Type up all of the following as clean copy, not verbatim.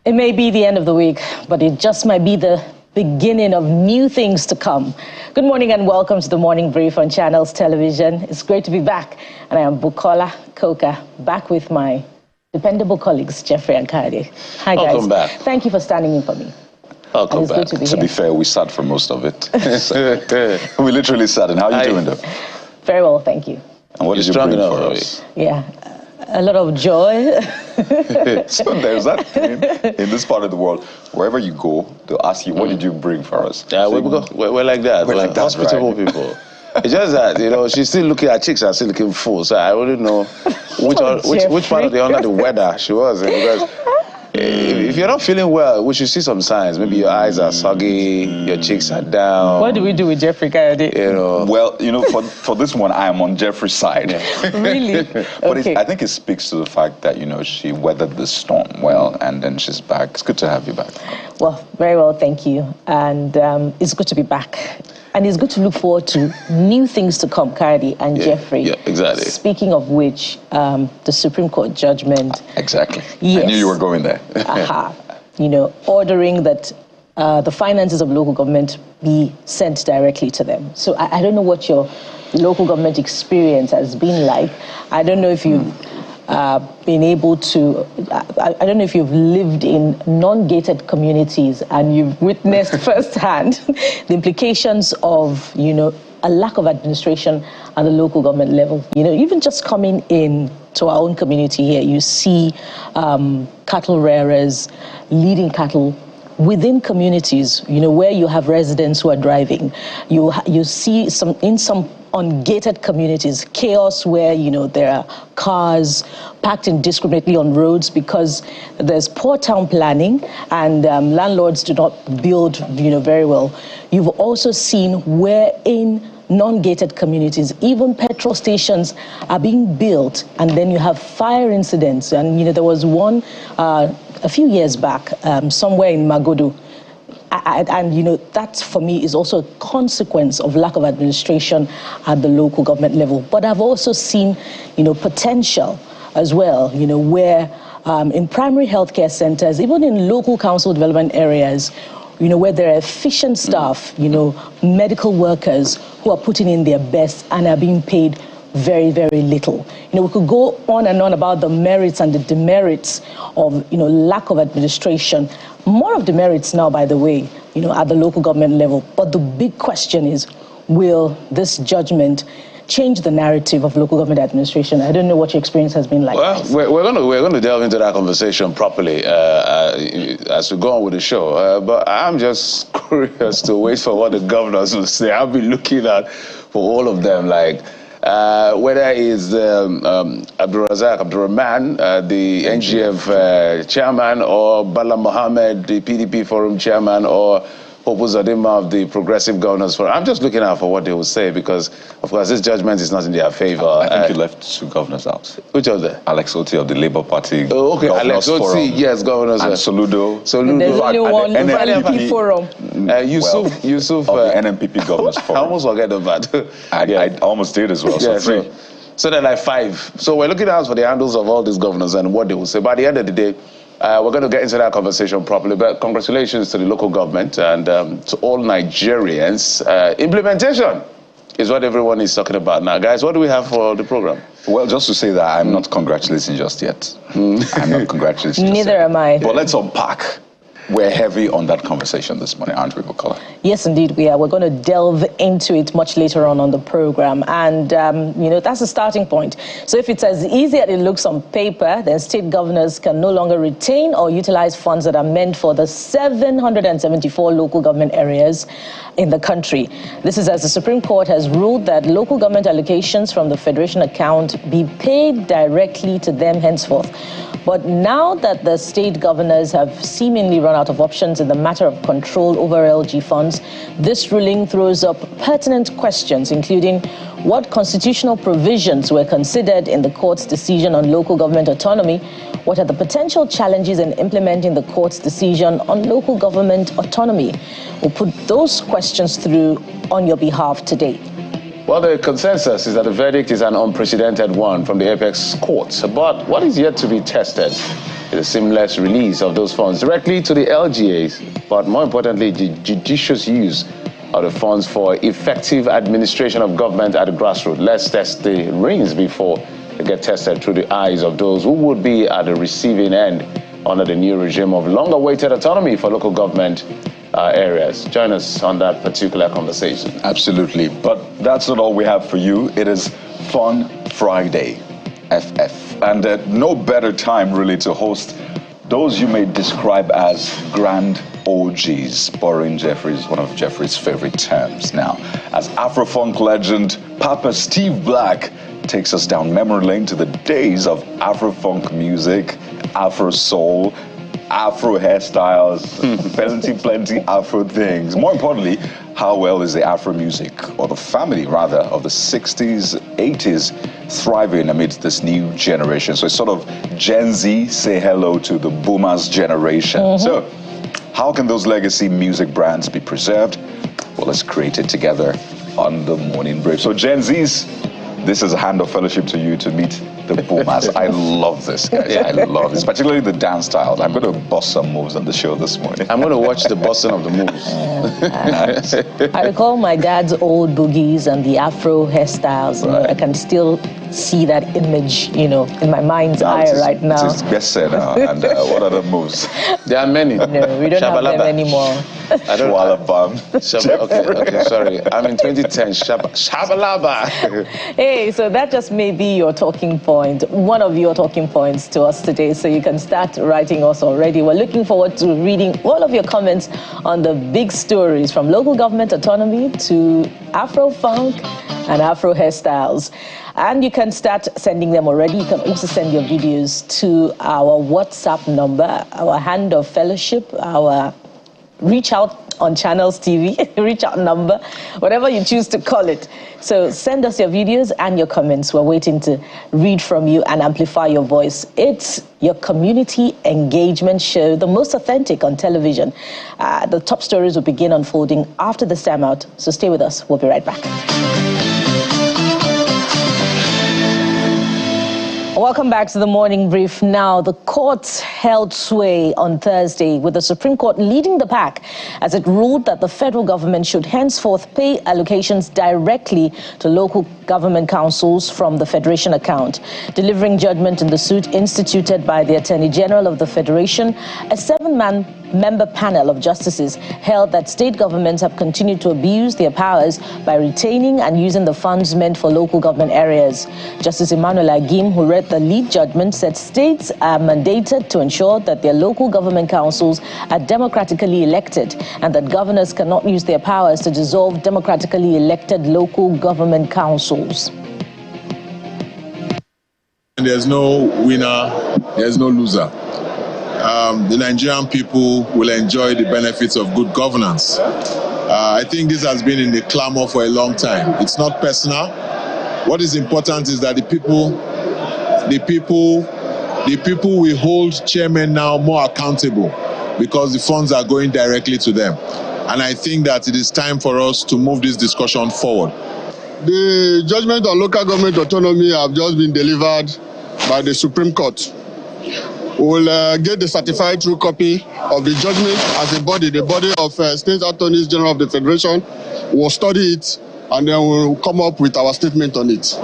It may be the end of the week, but it just might be the beginning of new things to come. Good morning and welcome to the Morning Brief on Channels Television. It's great to be back, and I am Bukola Koka, back with my dependable colleagues, Jeffrey and Kade. Hi, guys. Welcome back. Thank you for standing in for me. Welcome back. Good to be here. To be fair, we sat for most of it. We literally sat. And how are you doing, though? Very well, thank you. And what did you bring for us? Yeah, a lot of joy. So there's that thing in this part of the world. Wherever you go, they'll ask you, what did you bring for us? Yeah, we're like that. We're like that, hospitable people. It's just that, you know, she's still looking at chicks are still looking full. So I wouldn't know which part of the weather she was in. Because if you're not feeling well, we should see some signs. Maybe your eyes are soggy, your cheeks are down. What do we do with Jeffrey Kayode? You know. Well, you know, for this one, I am on Jeffrey's side. Really? But Okay. I think it speaks to the fact that, you know, she weathered the storm well, and then she's back. It's good to have you back. Well, very well, thank you. And it's good to be back. And it's good to look forward to new things to come, Kayode and Jeffrey. Yeah, exactly. Speaking of which, the Supreme Court judgment. Exactly. Yes. I knew you were going there. You know, ordering that the finances of local government be sent directly to them. So I don't know what your local government experience has been like. I don't know if you've been able to, I don't know if you've lived in non-gated communities and you've witnessed firsthand the implications of, you know, a lack of administration at the local government level. You know, even just coming in to our own community here, you see cattle rearers leading cattle within communities, you know, where you have residents who are driving. You see in some ungated communities, chaos where, you know, there are cars parked indiscriminately on roads because there's poor town planning and landlords do not build, you know, very well. You've also seen where in non-gated communities, even petrol stations are being built, and then you have fire incidents. And, you know, there was one a few years back, somewhere in Magodo. And, you know, that for me is also a consequence of lack of administration at the local government level. But I've also seen, you know, potential as well, you know, where in primary healthcare centers, even in local council development areas, you know, where there are efficient staff, you know, medical workers who are putting in their best and are being paid very, very little. You know, we could go on and on about the merits and the demerits of, you know, lack of administration. More of the merits now, by the way, you know, at the local government level. But the big question is, will this judgment change the narrative of local government administration? I don't know what your experience has been like. Well, we're going to delve into that conversation properly as we go on with the show. But I'm just curious to wait for what the governors will say. I'll be looking at for all of them, like whether it's Abdulrazak Abdurrahman, the NGF chairman, or Bala Mohammed, the PDP Forum chairman, or Popo Zadima of the Progressive Governors Forum. I'm just looking out for what they will say because, of course, this judgment is not in their favor. I think you left two governors out. Which of them? Alex Oti of the Labour Party. Oh, okay. Alex Oti, yes, governors. And Soludo. There's only one NPP Forum. Yusuf of the NMPP Governors Forum. I almost forget of that. I almost did as well. Yeah, so three. So they're like five. So we're looking out for the handles of all these governors and what they will say. By the end of the day, we're going to get into that conversation properly, but congratulations to the local government and to all Nigerians. Implementation is what everyone is talking about now. Guys, what do we have for the program? Well, just to say that I'm not congratulating just yet. I'm not congratulating just Neither yet. am I. But let's unpack. We're heavy on that conversation this morning, aren't we, Bukola? Yes, indeed, we are. We're going to delve into it much later on the program. And, you know, that's the starting point. So if it's as easy as it looks on paper, then state governors can no longer retain or utilize funds that are meant for the 774 local government areas in the country. This is as the Supreme Court has ruled that local government allocations from the Federation account be paid directly to them henceforth. But now that the state governors have seemingly run out of options in the matter of control over LG funds, this ruling throws up pertinent questions, including what constitutional provisions were considered in the court's decision on local government autonomy, what are the potential challenges in implementing the court's decision on local government autonomy. We'll put those questions through on your behalf today. Well, the consensus is that the verdict is an unprecedented one from the apex courts. But what is yet to be tested is the seamless release of those funds directly to the LGAs, but more importantly, the judicious use of the funds for effective administration of government at the grassroots. Let's test the reins before they get tested through the eyes of those who would be at the receiving end under the new regime of long-awaited autonomy for local government areas. Join us on that particular conversation. Absolutely. But that's not all we have for you. It is Fun Friday, FF. And no better time really to host those you may describe as grand OGs, borrowing one of Jeffrey's favorite terms now. As Afro-funk legend Papa Steve Black takes us down memory lane to the days of Afro-funk music, Afro-soul, Afro hairstyles, plenty Afro things. More importantly, how well is the Afro music, or the family rather, of the 60s, 80s thriving amidst this new generation? So it's sort of Gen Z say hello to the boomers generation. So how can those legacy music brands be preserved? Well, let's create it together on the Morning Brief. So Gen Zs, this is a hand of fellowship to you to meet the boomers. I love this, guys. Yeah. I love this, particularly the dance style. I'm going to bust some moves on the show this morning. I'm going to watch the busting of the moves. Nice. I recall my dad's old boogies and the Afro hairstyles. You know, I can still see that image, you know, in my mind's eye right now. It's best now. And what are the moves? There are many. No, we don't have them anymore. I don't okay, sorry. I'm in 2010. Shabalaba. Hey, so that just may be your talking point, one of your talking points to us today. So you can start writing us already. We're looking forward to reading all of your comments on the big stories from local government autonomy to Afro-funk and Afro hairstyles. And you can start sending them already. You can also send your videos to our WhatsApp number, our hand of fellowship, our reach out on Channels TV, reach out number, whatever you choose to call it. So send us your videos and your comments. We're waiting to read from you and amplify your voice. It's your community engagement show, the most authentic on television. The top stories will begin unfolding after this time out. So stay with us. We'll be right back. Welcome back to the Morning Brief. Now, the courts held sway on Thursday, with the Supreme Court leading the pack as it ruled that the federal government should henceforth pay allocations directly to local government councils from the Federation account. Delivering judgment in the suit instituted by the Attorney General of the Federation, a 7-man member panel of justices held that state governments have continued to abuse their powers by retaining and using the funds meant for local government areas. Justice Emmanuel Agim, who read the lead judgment, said states are mandated to ensure that their local government councils are democratically elected and that governors cannot use their powers to dissolve democratically elected local government councils. There's no winner, there's no loser. The Nigerian people will enjoy the benefits of good governance. I think this has been in the clamor for a long time. It's not personal. What is important is that the people will hold chairmen now more accountable because the funds are going directly to them. And I think that it is time for us to move this discussion forward. The judgment on local government autonomy have just been delivered by the Supreme Court. We'll get the certified true copy of the judgment as a body. The body of State Attorneys General of the Federation will study it and then we'll come up with our statement on it.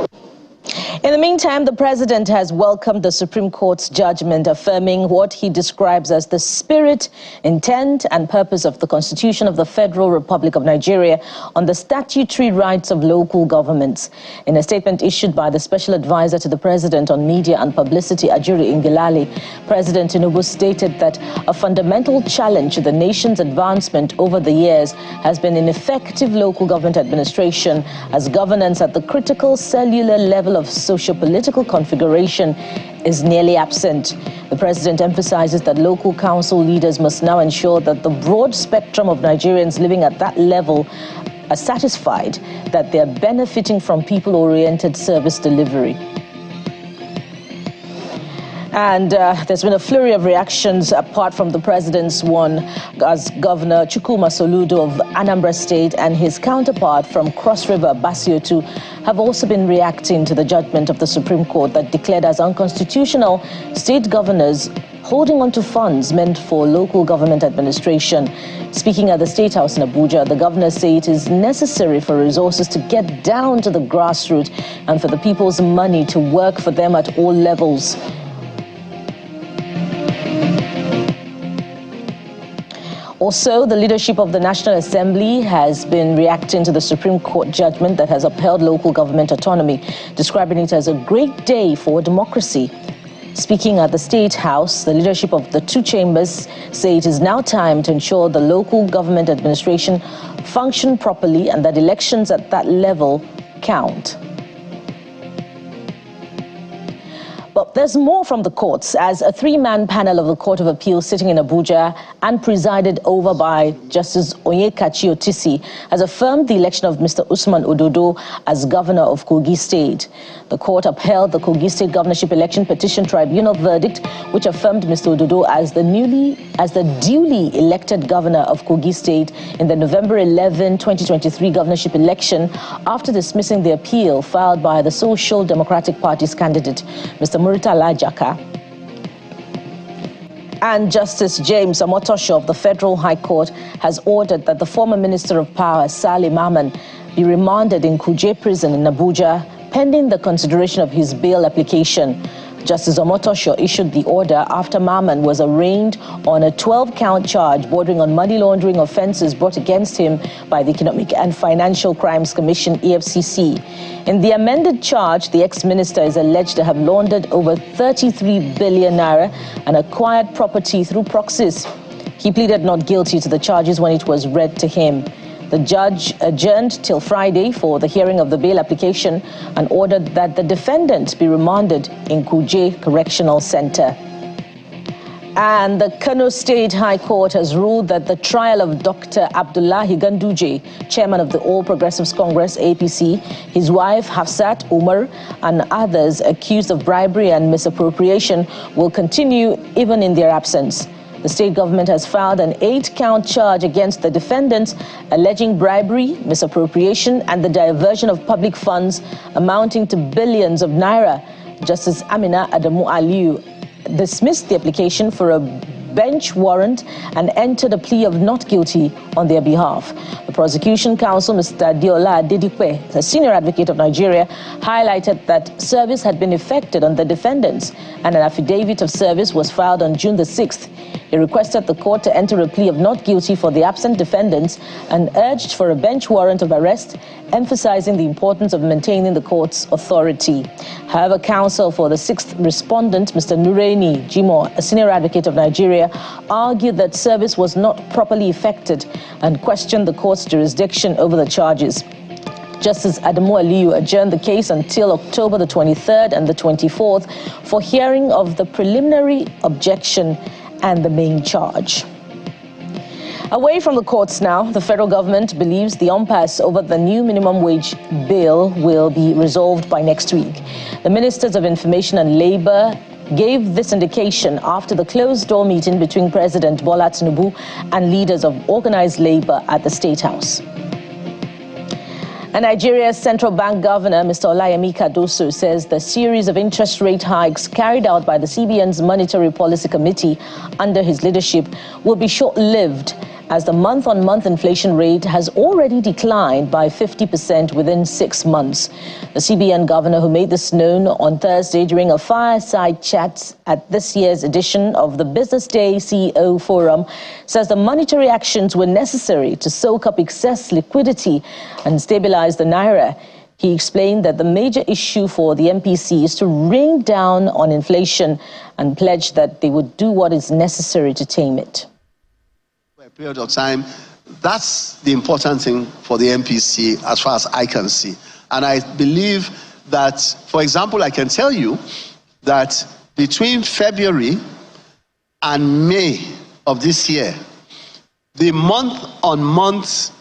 In the meantime, the president has welcomed the Supreme Court's judgment, affirming what he describes as the spirit, intent, and purpose of the Constitution of the Federal Republic of Nigeria on the statutory rights of local governments. In a statement issued by the Special Advisor to the President on Media and Publicity, Ajuri Ngilali, President Tinubu stated that a fundamental challenge to the nation's advancement over the years has been ineffective local government administration, as governance at the critical cellular level of socio-political configuration is nearly absent. The president emphasizes that local council leaders must now ensure that the broad spectrum of Nigerians living at that level are satisfied that they are benefiting from people-oriented service delivery. And there's been a flurry of reactions apart from the president's one, as Governor Chukwuma Soludo of Anambra State and his counterpart from Cross River, Basiotu, have also been reacting to the judgment of the Supreme Court that declared as unconstitutional state governors holding on to funds meant for local government administration. Speaking at the State House in Abuja, the governor said it is necessary for resources to get down to the grassroots and for the people's money to work for them at all levels. Also, the leadership of the National Assembly has been reacting to the Supreme Court judgment that has upheld local government autonomy, describing it as a great day for democracy. Speaking at the State House, the leadership of the two chambers say it is now time to ensure the local government administration function properly and that elections at that level count. But there's more from the courts, as a three-man panel of the Court of Appeal sitting in Abuja and presided over by Justice Onyekachi Otisi has affirmed the election of Mr. Usman Ododo as governor of Kogi State. The court upheld the Kogi State Governorship Election Petition Tribunal verdict, which affirmed Mr. Ododo as the duly elected governor of Kogi State in the November 11, 2023 governorship election, after dismissing the appeal filed by the Social Democratic Party's candidate, Mr. Murtala Jaka. And Justice James Omotosho of the Federal High Court has ordered that the former Minister of Power, Saleh Maman, be remanded in Kuje Prison in Abuja, pending the consideration of his bail application. Justice Omotosho issued the order after Maman was arraigned on a 12-count charge bordering on money laundering offenses brought against him by the Economic and Financial Crimes Commission, EFCC. In the amended charge, the ex-minister is alleged to have laundered over 33 billion naira and acquired property through proxies. He pleaded not guilty to the charges when it was read to him. The judge adjourned till Friday for the hearing of the bail application and ordered that the defendant be remanded in Kuje Correctional Center. And the Kano State High Court has ruled that the trial of Dr. Abdullahi Ganduje, chairman of the All Progressives Congress, APC, his wife Hafsat Umar, and others accused of bribery and misappropriation will continue even in their absence. The state government has filed an 8-count charge against the defendants, alleging bribery, misappropriation, and the diversion of public funds amounting to billions of naira. Justice Amina Adamu Aliyu dismissed the application for a bench warrant and entered a plea of not guilty on their behalf. The prosecution counsel, Mr. Diola Adedipe, the senior advocate of Nigeria, highlighted that service had been effected on the defendants and an affidavit of service was filed on June the 6th. He requested the court to enter a plea of not guilty for the absent defendants and urged for a bench warrant of arrest, emphasizing the importance of maintaining the court's authority. However, counsel for the 6th respondent, Mr. Nureni Jimo, a senior advocate of Nigeria, argued that service was not properly effected and questioned the court's jurisdiction over the charges. Justice Adamu Aliyu adjourned the case until October the 23rd and the 24th for hearing of the preliminary objection and the main charge. Away from the courts now, the federal government believes the impasse over the new minimum wage bill will be resolved by next week. The Ministers of Information and Labor gave this indication after the closed-door meeting between President Bola Tinubu and leaders of organized labor at the State House. And Nigeria's central bank governor, Mr. Olayemi Cardoso, says the series of interest rate hikes carried out by the CBN's Monetary Policy Committee under his leadership will be short-lived, as the month-on-month inflation rate has already declined by 50% within 6 months. The CBN governor, who made this known on Thursday during a fireside chat at this year's edition of the Business Day CEO Forum, says the monetary actions were necessary to soak up excess liquidity and stabilize the naira. He explained that the major issue for the MPC is to ring down on inflation and pledged that they would do what is necessary to tame it. Period of time, that's the important thing for the MPC as far as I can see. And I believe that, for example, I can tell you that between February and May of this year, the month-on-month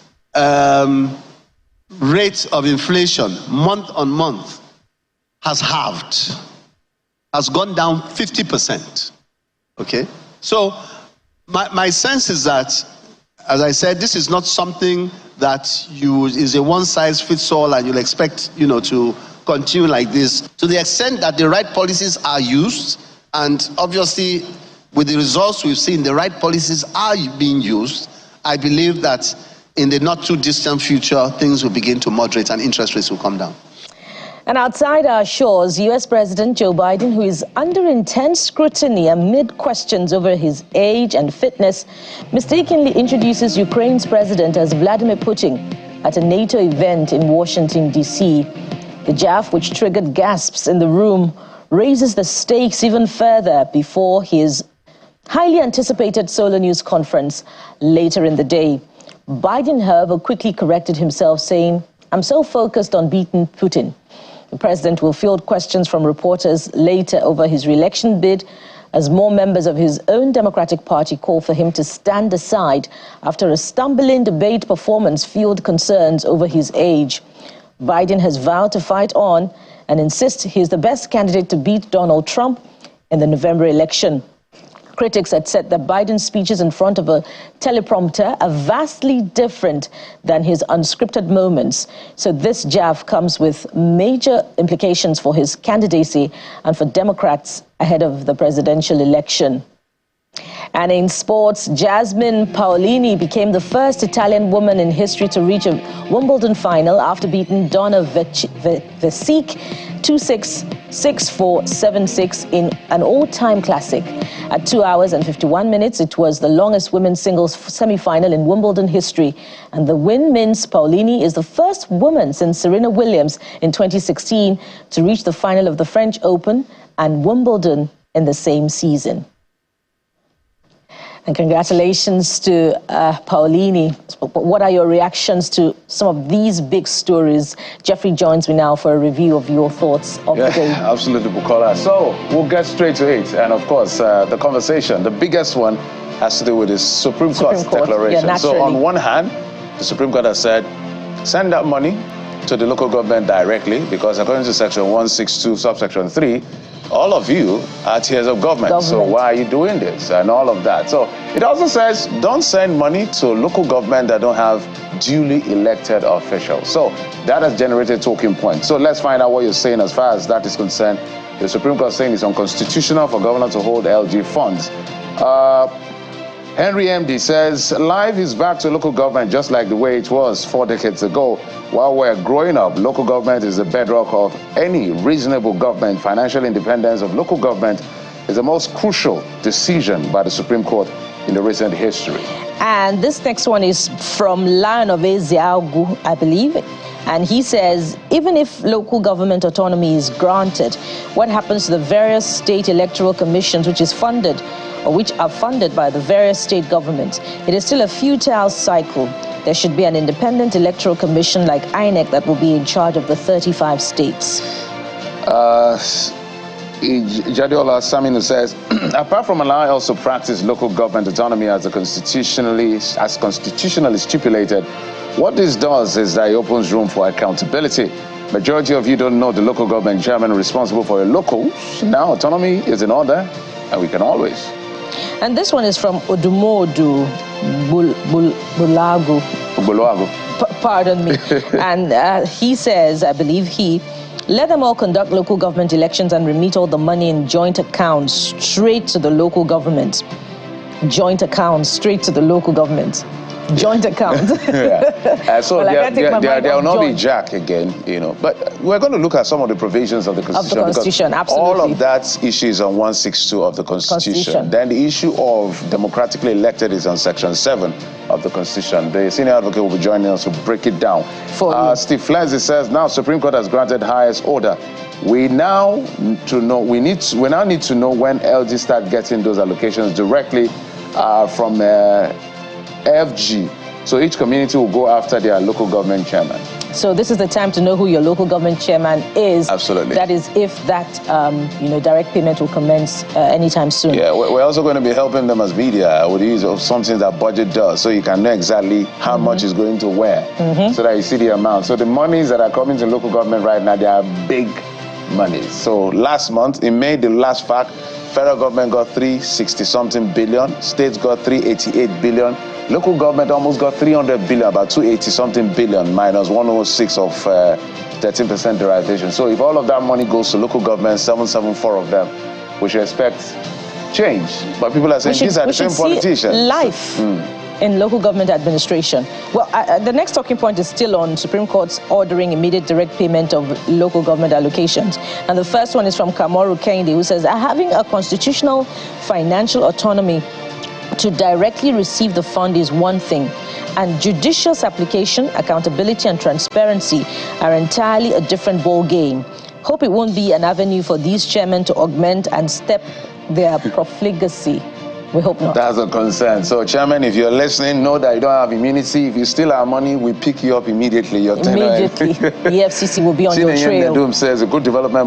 rate of inflation, month-on-month, has halved. has gone down 50%. Okay? So my sense is that, as I said, this is not something that is a one-size-fits-all and you'll expect, to continue like this. To the extent that the right policies are used, and obviously with the results we've seen, the right policies are being used, I believe that in the not too distant future, things will begin to moderate and interest rates will come down. And outside our shores, U.S. President Joe Biden, who is under intense scrutiny amid questions over his age and fitness, mistakenly introduces Ukraine's president as Vladimir Putin at a NATO event in Washington, D.C. The gaffe, which triggered gasps in the room, raises the stakes even further before his highly anticipated solo news conference later in the day. Biden, however, quickly corrected himself, saying, "I'm so focused on beating Putin." The president will field questions from reporters later over his re-election bid as more members of his own Democratic Party call for him to stand aside after a stumbling debate performance fueled concerns over his age. Biden has vowed to fight on and insists he's the best candidate to beat Donald Trump in the November election. Critics had said that Biden's speeches in front of a teleprompter are vastly different than his unscripted moments. So this gaffe comes with major implications for his candidacy and for Democrats ahead of the presidential election. And in sports, Jasmine Paolini became the first Italian woman in history to reach a Wimbledon final after beating Donna Veseek 2-6, 6-4, 7-6 in an all-time classic. At 2 hours and 51 minutes, it was the longest women's singles semi-final in Wimbledon history. And the win means Paolini is the first woman since Serena Williams in 2016 to reach the final of the French Open and Wimbledon in the same season. And congratulations to Paolini. What are your reactions to some of these big stories? Jeffrey joins me now for a review of your thoughts of the day. Absolutely, Bukola. So we'll get straight to it. And of course, the conversation, the biggest one has to do with the Supreme Court's declaration. Yeah, so on one hand, the Supreme Court has said, send that money to the local government directly, because according to Section 162, subsection 3, all of you are tiers of government. So why are you doing this and all of that? So it also says don't send money to local government that don't have duly elected officials. So that has generated talking points. So let's find out what you're saying as far as that is concerned. The Supreme Court is saying it's unconstitutional for governor to hold LG funds. Henry MD says life is back to local government just like the way it was 4 decades ago. While we're growing up, local government is the bedrock of any reasonable government. Financial independence of local government is the most crucial decision by the Supreme Court in the recent history. And this next one is from Lion of Eziagu, I believe. And he says, even if local government autonomy is granted, what happens to the various state electoral commissions which are funded by the various state governments? It is still a futile cycle. There should be an independent electoral commission like INEC that will be in charge of the 35 states. Jadiola Saminu says, apart from allowing us to practice local government autonomy as constitutionally stipulated, what this does is that it opens room for accountability. Majority of you don't know the local government chairman responsible for your locals. Now autonomy is in order, and we can always. And this one is from Odumodu Bulago. Pardon me. And he says, I believe let them all conduct local government elections and remit all the money in joint accounts straight to the local government. Joint accounts straight to the local government. Joint account. So well, there will not be Jack again, But we're going to look at some of the provisions of the Constitution. Absolutely. All of that issue is on 162 of the Constitution. Then the issue of democratically elected is on Section 7 of the Constitution. The senior advocate will be joining us to break it down. Steve Flenzi says, now Supreme Court has granted highest order. We now need to know when LG start getting those allocations directly from FG. So each community will go after their local government chairman. So this is the time to know who your local government chairman is. Absolutely. That is if that, direct payment will commence anytime soon. Yeah, we're also going to be helping them as media with the use of something that budget does, so you can know exactly how much is going to where, so that you see the amount. So the monies that are coming to local government right now, they are big money. So last month, in May, the last fact, federal government got 360-something billion, states got 388 billion, local government almost got 300 billion, about 280-something billion, minus 106 of 13% derivation. So if all of that money goes to local government, 774 of them, we should expect change. But people are saying these are the same politicians. Life in local government administration. Well, the next talking point is still on Supreme Court's ordering immediate direct payment of local government allocations. And the first one is from Kamoru Kende, who says, having a constitutional financial autonomy to directly receive the fund is one thing, and judicious application, accountability, and transparency are entirely a different ball game. Hope it won't be an avenue for these chairmen to augment and step their profligacy. We hope not. That's a concern. So, Chairman, if you're listening, know that you don't have immunity. If you steal our money, we pick you up immediately. Immediately. The FCC will be on your trail. Doom says a good development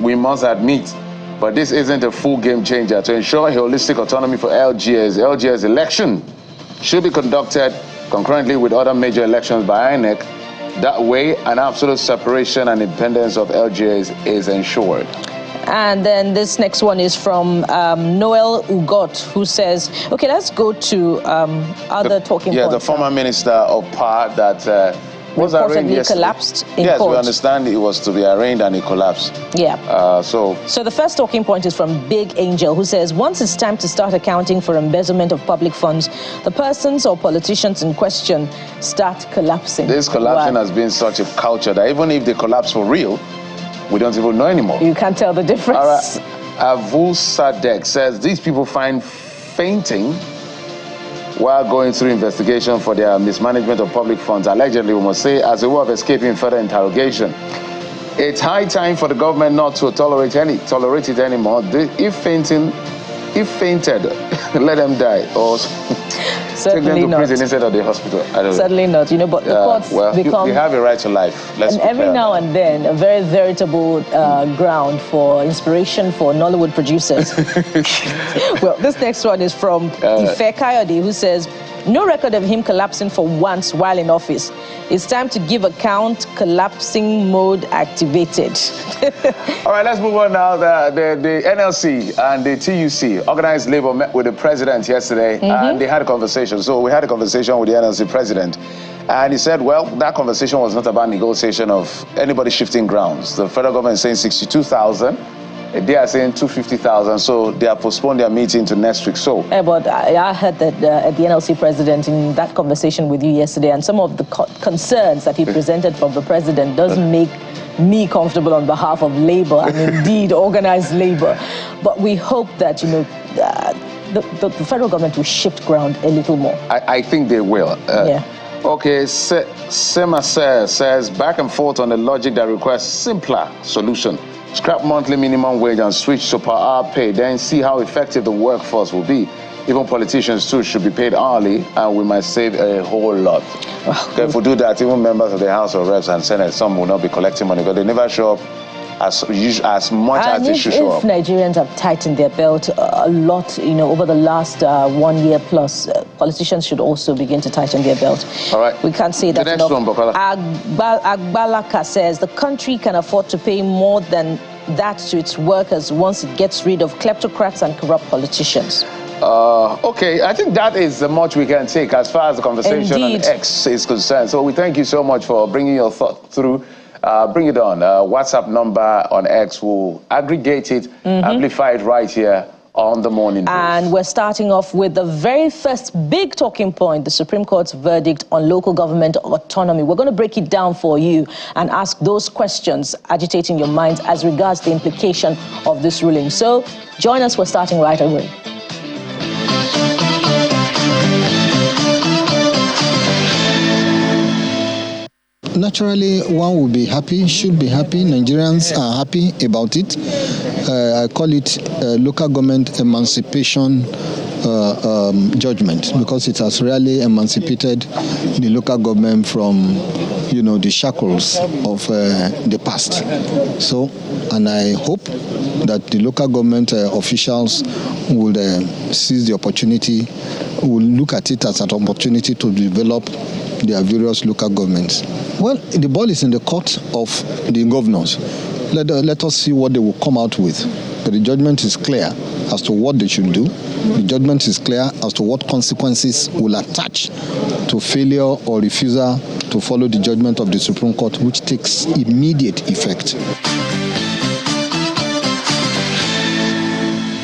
we must admit, but this isn't a full game changer. To ensure holistic autonomy for LGA's election should be conducted concurrently with other major elections by INEC. That way, an absolute separation and independence of LGAs is ensured. And then this next one is from Noel Ugot, who says, okay, let's go to other talking points. The former minister of power that was arraigned yesterday. Collapsed in yes, court. We understand it was to be arraigned and it collapsed. Yeah. So the first talking point is from Big Angel, who says, once it's time to start accounting for embezzlement of public funds, the persons or politicians in question start collapsing. This collapsing has been such a culture that even if they collapse for real, we don't even know anymore. You can't tell the difference. All right. Avu Sadek says these people find fainting while going through investigation for their mismanagement of public funds, allegedly, we must say, as a way of escaping further interrogation. It's high time for the government not to tolerate it anymore. If fainted, let them die, or take them to prison instead of the hospital. I don't know. Certainly not. But the courts become... They have a right to life. And every now and then, a very veritable ground for inspiration for Nollywood producers. Well, this next one is from Ife Kayode, who says, no record of him collapsing for once while in office. It's time to give account. Collapsing mode activated. All right, let's move on now. The NLC and the TUC, Organized Labor, met with the president yesterday, and they had a conversation. So we had a conversation with the NLC president, and he said, well, that conversation was not about negotiation of anybody shifting grounds. The federal government is saying 62,000. They are saying 250,000, so they have postponed their meeting to next week. So, but I heard that the NLC president in that conversation with you yesterday, and some of the concerns that he presented from the president doesn't make me comfortable on behalf of labor and indeed organized labor. But we hope that the federal government will shift ground a little more. I think they will. Yeah. Okay, Sema says back and forth on the logic that requires simpler solution. Scrap monthly minimum wage and switch to per hour pay, then see how effective the workforce will be. Even politicians too should be paid hourly, and we might save a whole lot. If we do that, even members of the House of Reps and Senate, some will not be collecting money, but they never show up as much as they should show up. If Nigerians have tightened their belt a lot, over the last 1 year plus, politicians should also begin to tighten their belt. All right. We can't say that the next enough. One, Bukola. Agbalaka says the country can afford to pay more than that to its workers once it gets rid of kleptocrats and corrupt politicians. Okay, I think that is the much we can take as far as the conversation on X is concerned. So we thank you so much for bringing your thought through. Bring it on. WhatsApp number on X will aggregate it, amplify it right here on the morning news. And we're starting off with the very first big talking point, the Supreme Court's verdict on local government autonomy. We're going to break it down for you and ask those questions agitating your minds as regards the implication of this ruling. So join us. We're starting right away. Naturally, one will be happy, should be happy. Nigerians are happy about it. I call it local government emancipation judgment, because it has really emancipated the local government from, the shackles of the past. So, and I hope that the local government officials will seize the opportunity, will look at it as an opportunity to develop their various local governments. Well, the ball is in the court of the governors. let us see what they will come out with. But the judgment is clear as to what they should do. The judgment is clear as to what consequences will attach to failure or refusal to follow the judgment of the Supreme Court, which takes immediate effect.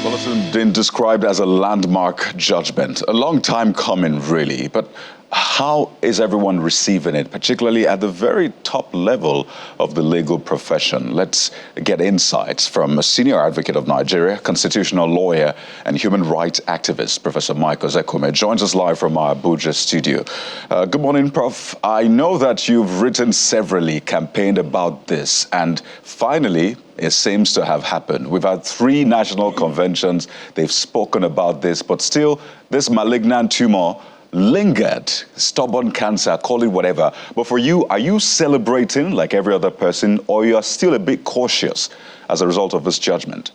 Well, it's been described as a landmark judgment. A long time coming, really. But how is everyone receiving it, particularly at the very top level of the legal profession? Let's get insights from a senior advocate of Nigeria, constitutional lawyer and human rights activist, Professor Michael Zekome, joins us live from our Abuja studio. Good morning, Prof. I know that you've written severally, campaigned about this, and finally, it seems to have happened. We've had 3 national conventions. They've spoken about this, but still, this malignant tumor lingered, stubborn cancer, call it whatever. But for you, are you celebrating like every other person, or you are still a bit cautious as a result of this judgment?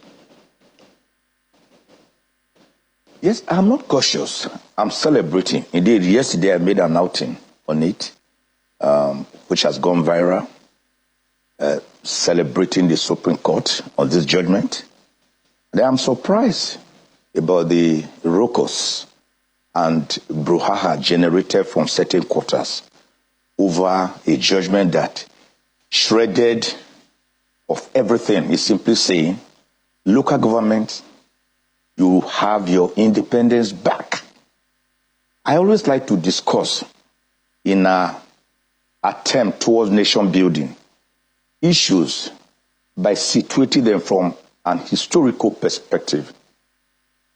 Yes, I'm not cautious. I'm celebrating. Indeed, yesterday I made an outing on it, which has gone viral, celebrating the Supreme Court on this judgment. And I'm surprised about the raucous and brouhaha generated from certain quarters over a judgment that shredded of everything is simply saying, local government, you have your independence back. I always like to discuss in an attempt towards nation building issues by situating them from an historical perspective.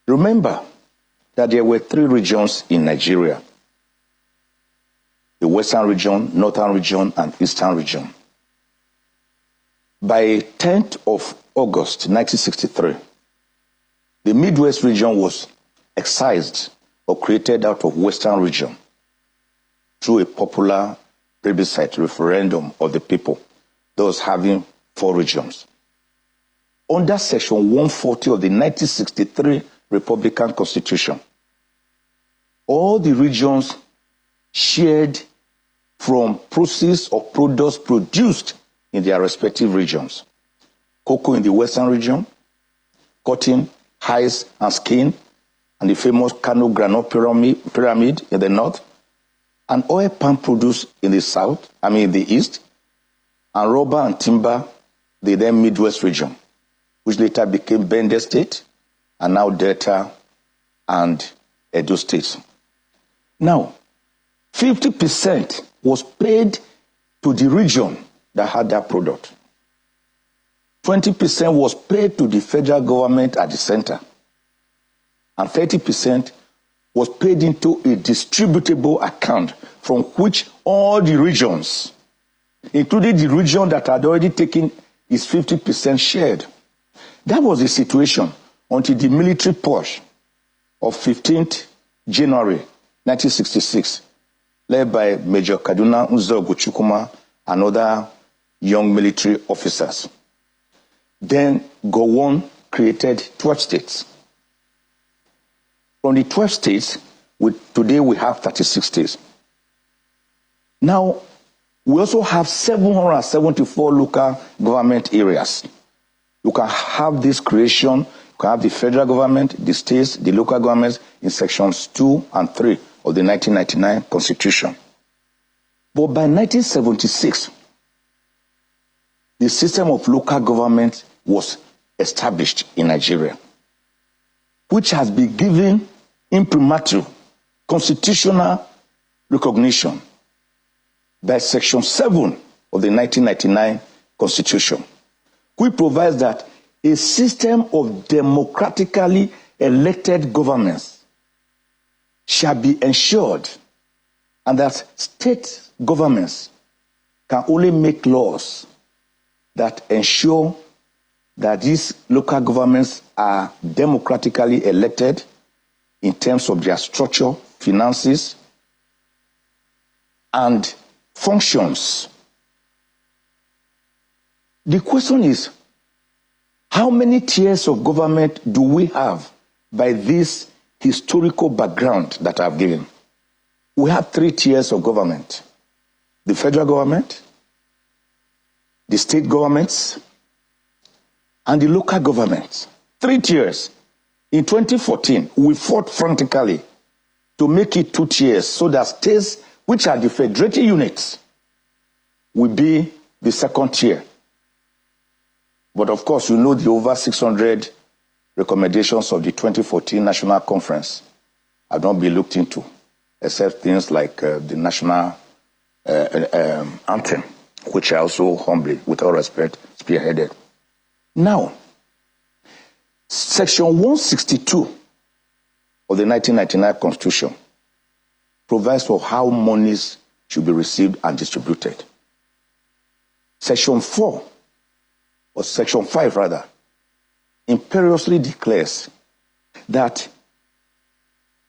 Remember that there were 3 regions in Nigeria: the Western region, Northern region, and Eastern region. By 10th of August 1963, the Midwest region was excised or created out of Western region through a popular plebiscite referendum of the people, those having 4 regions. Under Section 140 of the 1963 Republican Constitution, all the regions shared from proceeds or products produced in their respective regions. Cocoa in the Western region, cotton, hides and skin, and the famous Kano Granite Pyramid in the north, and oil palm produce in the the east, and rubber and timber, the then Midwest region, which later became Bende State, and now Delta and Edo States. Now, 50% was paid to the region that had that product. 20% was paid to the federal government at the center. And 30% was paid into a distributable account from which all the regions, including the region that had already taken its 50% shared. That was the situation until the military push of 15th January 1966, led by Major Kaduna Nzogu Chukwuma and other young military officers. Then Gowon created 12 states. From the 12 states, today we have 36 states. Now, we also have 774 local government areas. You can have this creation, you can have the federal government, the states, the local governments in sections 2 and 3 of the 1999 Constitution. But by 1976, the system of local government was established in Nigeria, which has been given imprimatur, constitutional recognition by Section 7 of the 1999 Constitution, which provides that a system of democratically elected governments shall be ensured, and that state governments can only make laws that ensure that these local governments are democratically elected in terms of their structure, finances, and functions. The question is, how many tiers of government do we have by this historical background that I've given? We have 3 tiers of government: the federal government, the state governments, and the local governments. 3 tiers. In 2014, we fought frantically to make it 2 tiers so that states, which are the federated units, will be the 2nd tier. But of course, you know the over 600 recommendations of the 2014 National Conference have not been looked into, except things like the national anthem, which I also humbly, with all respect, spearheaded. Now, Section 162 of the 1999 Constitution provides for how monies should be received and distributed. Section 4, or Section 5 rather, imperiously declares that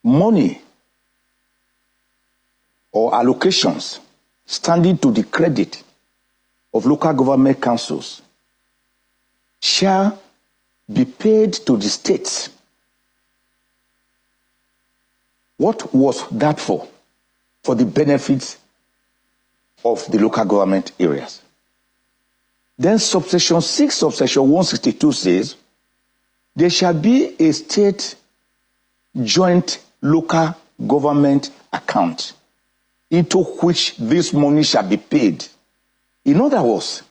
money or allocations standing to the credit of local government councils shall be paid to the states. What was that for? For the benefits of the local government areas. Then subsection 6 of section 162 says, there shall be a state joint local government account into which this money shall be paid. In other words,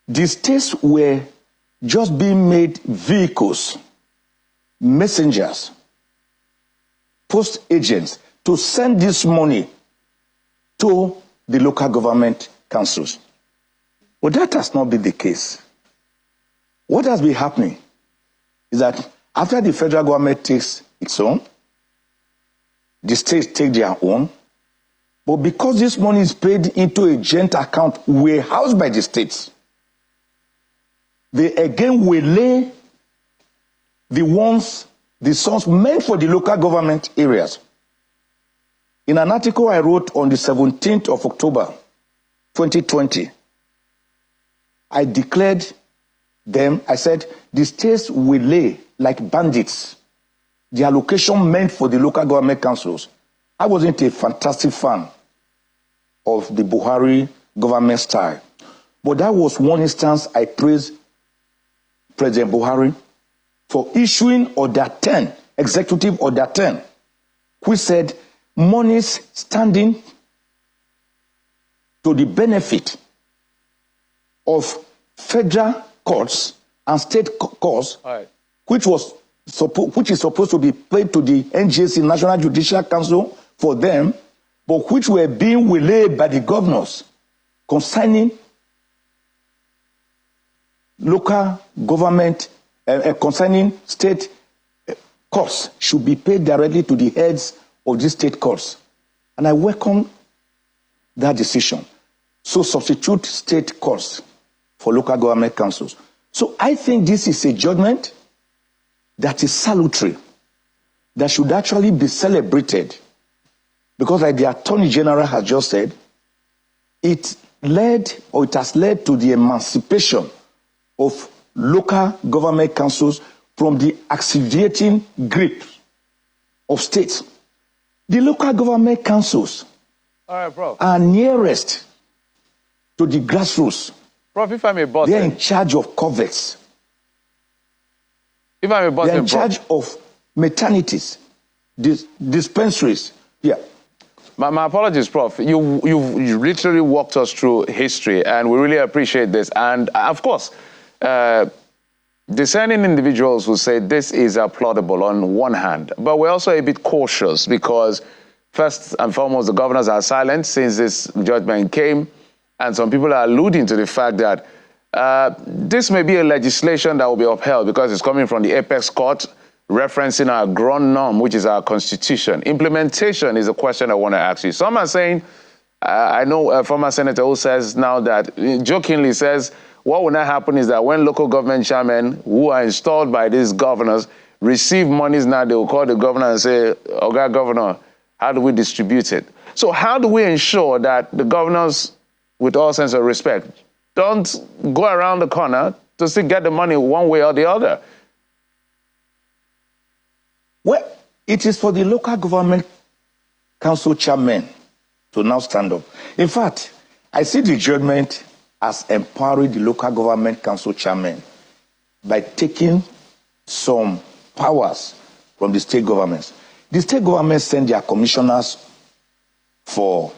the states were just being made vehicles, messengers, post agents to send this money to the local government councils. But that has not been the case. What has been happening is that after the federal government takes its own, the states take their own, but because this money is paid into a joint account warehoused by the states, they again will lay the sums meant for the local government areas. In an article I wrote on the 17th of October, 2020, I declared them, I said, the states will lay like bandits the allocation meant for the local government councils. I wasn't a fantastic fan of the Buhari government style, but that was one instance I praised President Buhari for issuing Order 10, Executive Order 10, which said monies standing to the benefit of federal courts and state courts, right, which is supposed to be paid to the NJC, National Judicial Council, for them, but which were being waylaid by the governors concerning local government, concerning state courts, should be paid directly to the heads of these state courts. And I welcome that decision. So substitute state courts for local government councils. So I think this is a judgment that is salutary, that should actually be celebrated, because like the Attorney General has just said, it has led to the emancipation of local government councils from the asphyxiating grip of states. The local government councils are nearest to the grassroots. Prof, if I may button, they're in charge of coverts. If I may button, they're in charge of maternities, dispensaries. Yeah. My apologies, Prof. You literally walked us through history, and we really appreciate this. And of course, discerning individuals will say this is applaudable on one hand, but we're also a bit cautious because, first and foremost, the governors are silent since this judgment came, and some people are alluding to the fact that this may be a legislation that will be upheld because it's coming from the apex court, referencing our grand norm, which is our constitution. Implementation is a question I want to ask you. Some are saying, I know a former senator who says now that, jokingly says, what will not happen is that when local government chairmen who are installed by these governors receive monies now, they will call the governor and say, okay, governor, how do we distribute it? So how do we ensure that the governors, with all sense of respect, don't go around the corner to still get the money one way or the other? Well, it is for the local government council chairmen to now stand up. In fact, I see the judgment as empowering the local government council chairmen by taking some powers from the state governments. The state governments send their commissioners for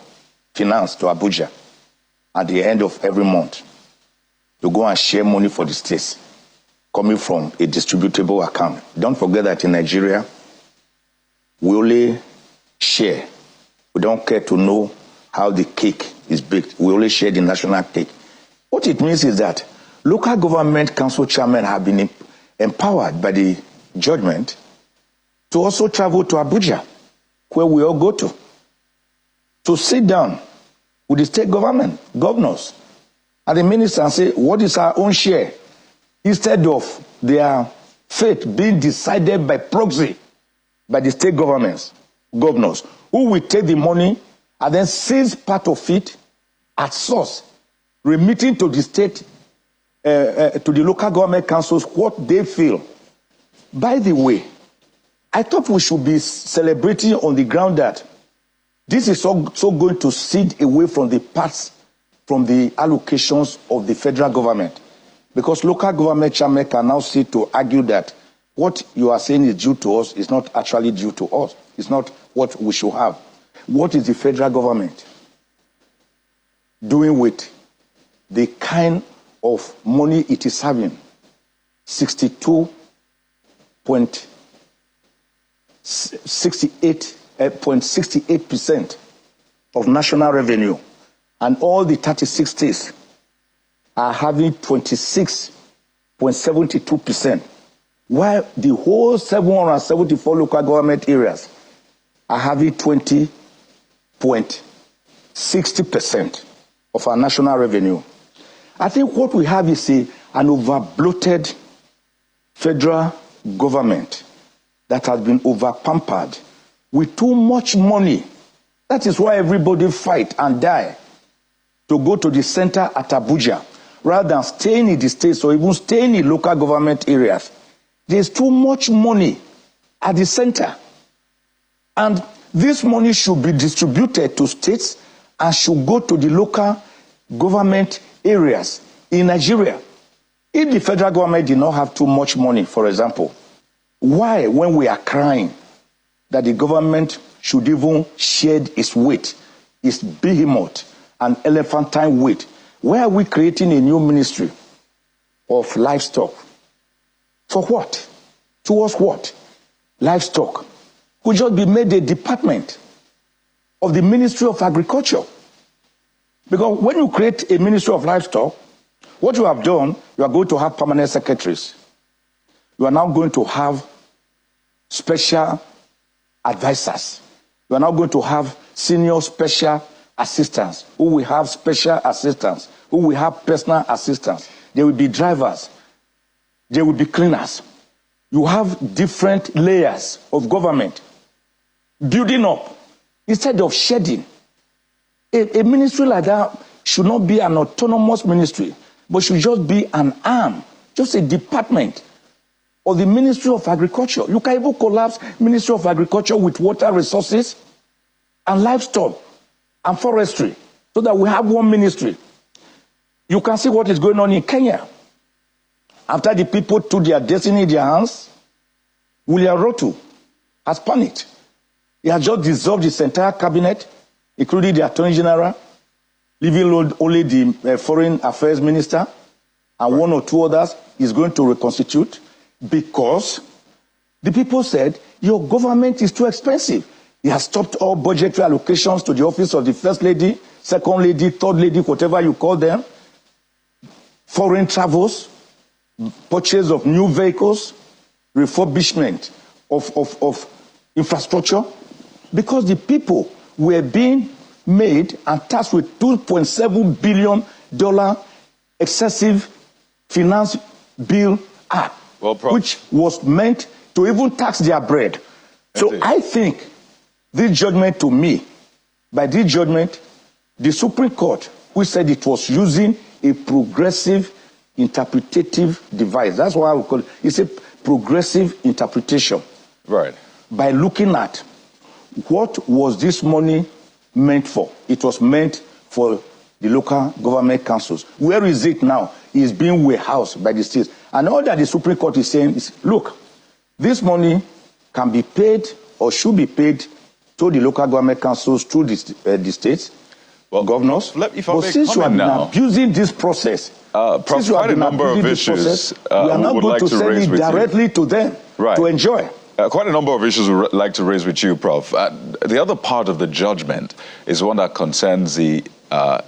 finance to Abuja at the end of every month to go and share money for the states coming from a distributable account. Don't forget that in Nigeria, we only share. We don't care to know how the cake is baked. We only share the national cake. What it means is that local government council chairmen have been empowered by the judgment to also travel to Abuja, where we all go to sit down with the state government, governors, and the minister and say, what is our own share? Instead of their fate being decided by proxy by the state governments, governors, who will take the money and then seize part of it at source, remitting to the state, to the local government councils what they feel. By the way, I thought we should be celebrating on the ground that this is so going to cede away from the parts, from the allocations of the federal government. Because local government chairman can now sit to argue that what you are saying is due to us is not actually due to us. It's not what we should have. What is the federal government doing with the kind of money it is having? 68% of national revenue, and all the 36 states are having 26.72%, while the whole 774 local government areas are having 20.60% of our national revenue. I think what we have is an over-bloated federal government that has been over-pampered with too much money. That is why everybody fight and die to go to the center at Abuja rather than staying in the states or even staying in local government areas. There's too much money at the center. And this money should be distributed to states and should go to the local government areas in Nigeria. If the federal government did not have too much money, for example, why, when we are crying that the government should even shed its weight, its behemoth and elephantine weight, why are we creating a new ministry of livestock? For what? Towards what? Livestock could just be made a department of the Ministry of Agriculture. Because when you create a Ministry of Livestock, what you have done, you are going to have permanent secretaries. You are now going to have special advisors. You are now going to have senior special assistants, who will have special assistants, who will have personal assistants. There will be drivers. There will be cleaners. You have different layers of government building up instead of shedding. A ministry like that should not be an autonomous ministry, but should just be an arm, just a department of the Ministry of Agriculture. You can even collapse Ministry of Agriculture with water resources and livestock and forestry so that we have one ministry. You can see what is going on in Kenya. After the people took their destiny in their hands, William Ruto has panicked. He has just dissolved his entire cabinet, including the Attorney General, leaving only the Foreign Affairs Minister and one or two others. He's going to reconstitute because the people said, your government is too expensive. He has stopped all budgetary allocations to the office of the First Lady, Second Lady, Third Lady, whatever you call them, foreign travels, purchase of new vehicles, refurbishment of infrastructure, because the people were being made and tasked with $2.7 billion excessive finance bill act, which was meant to even tax their bread. So I think this judgment, to me, by this judgment, the Supreme Court, which said it was using a progressive interpretative device. That's why we call it. It's a progressive interpretation. Right. By looking at what was this money meant for. It was meant for the local government councils. Where is it now? It's being warehoused by the states. And all that the Supreme Court is saying is, look, this money can be paid or should be paid to the local government councils through the states, governors. But since you have been abusing this process, Prof, quite a number of issues we are not going to send it directly to them to enjoy. Quite a number of issues we'd like to raise with you, Prof. The other part of the judgment is one that concerns the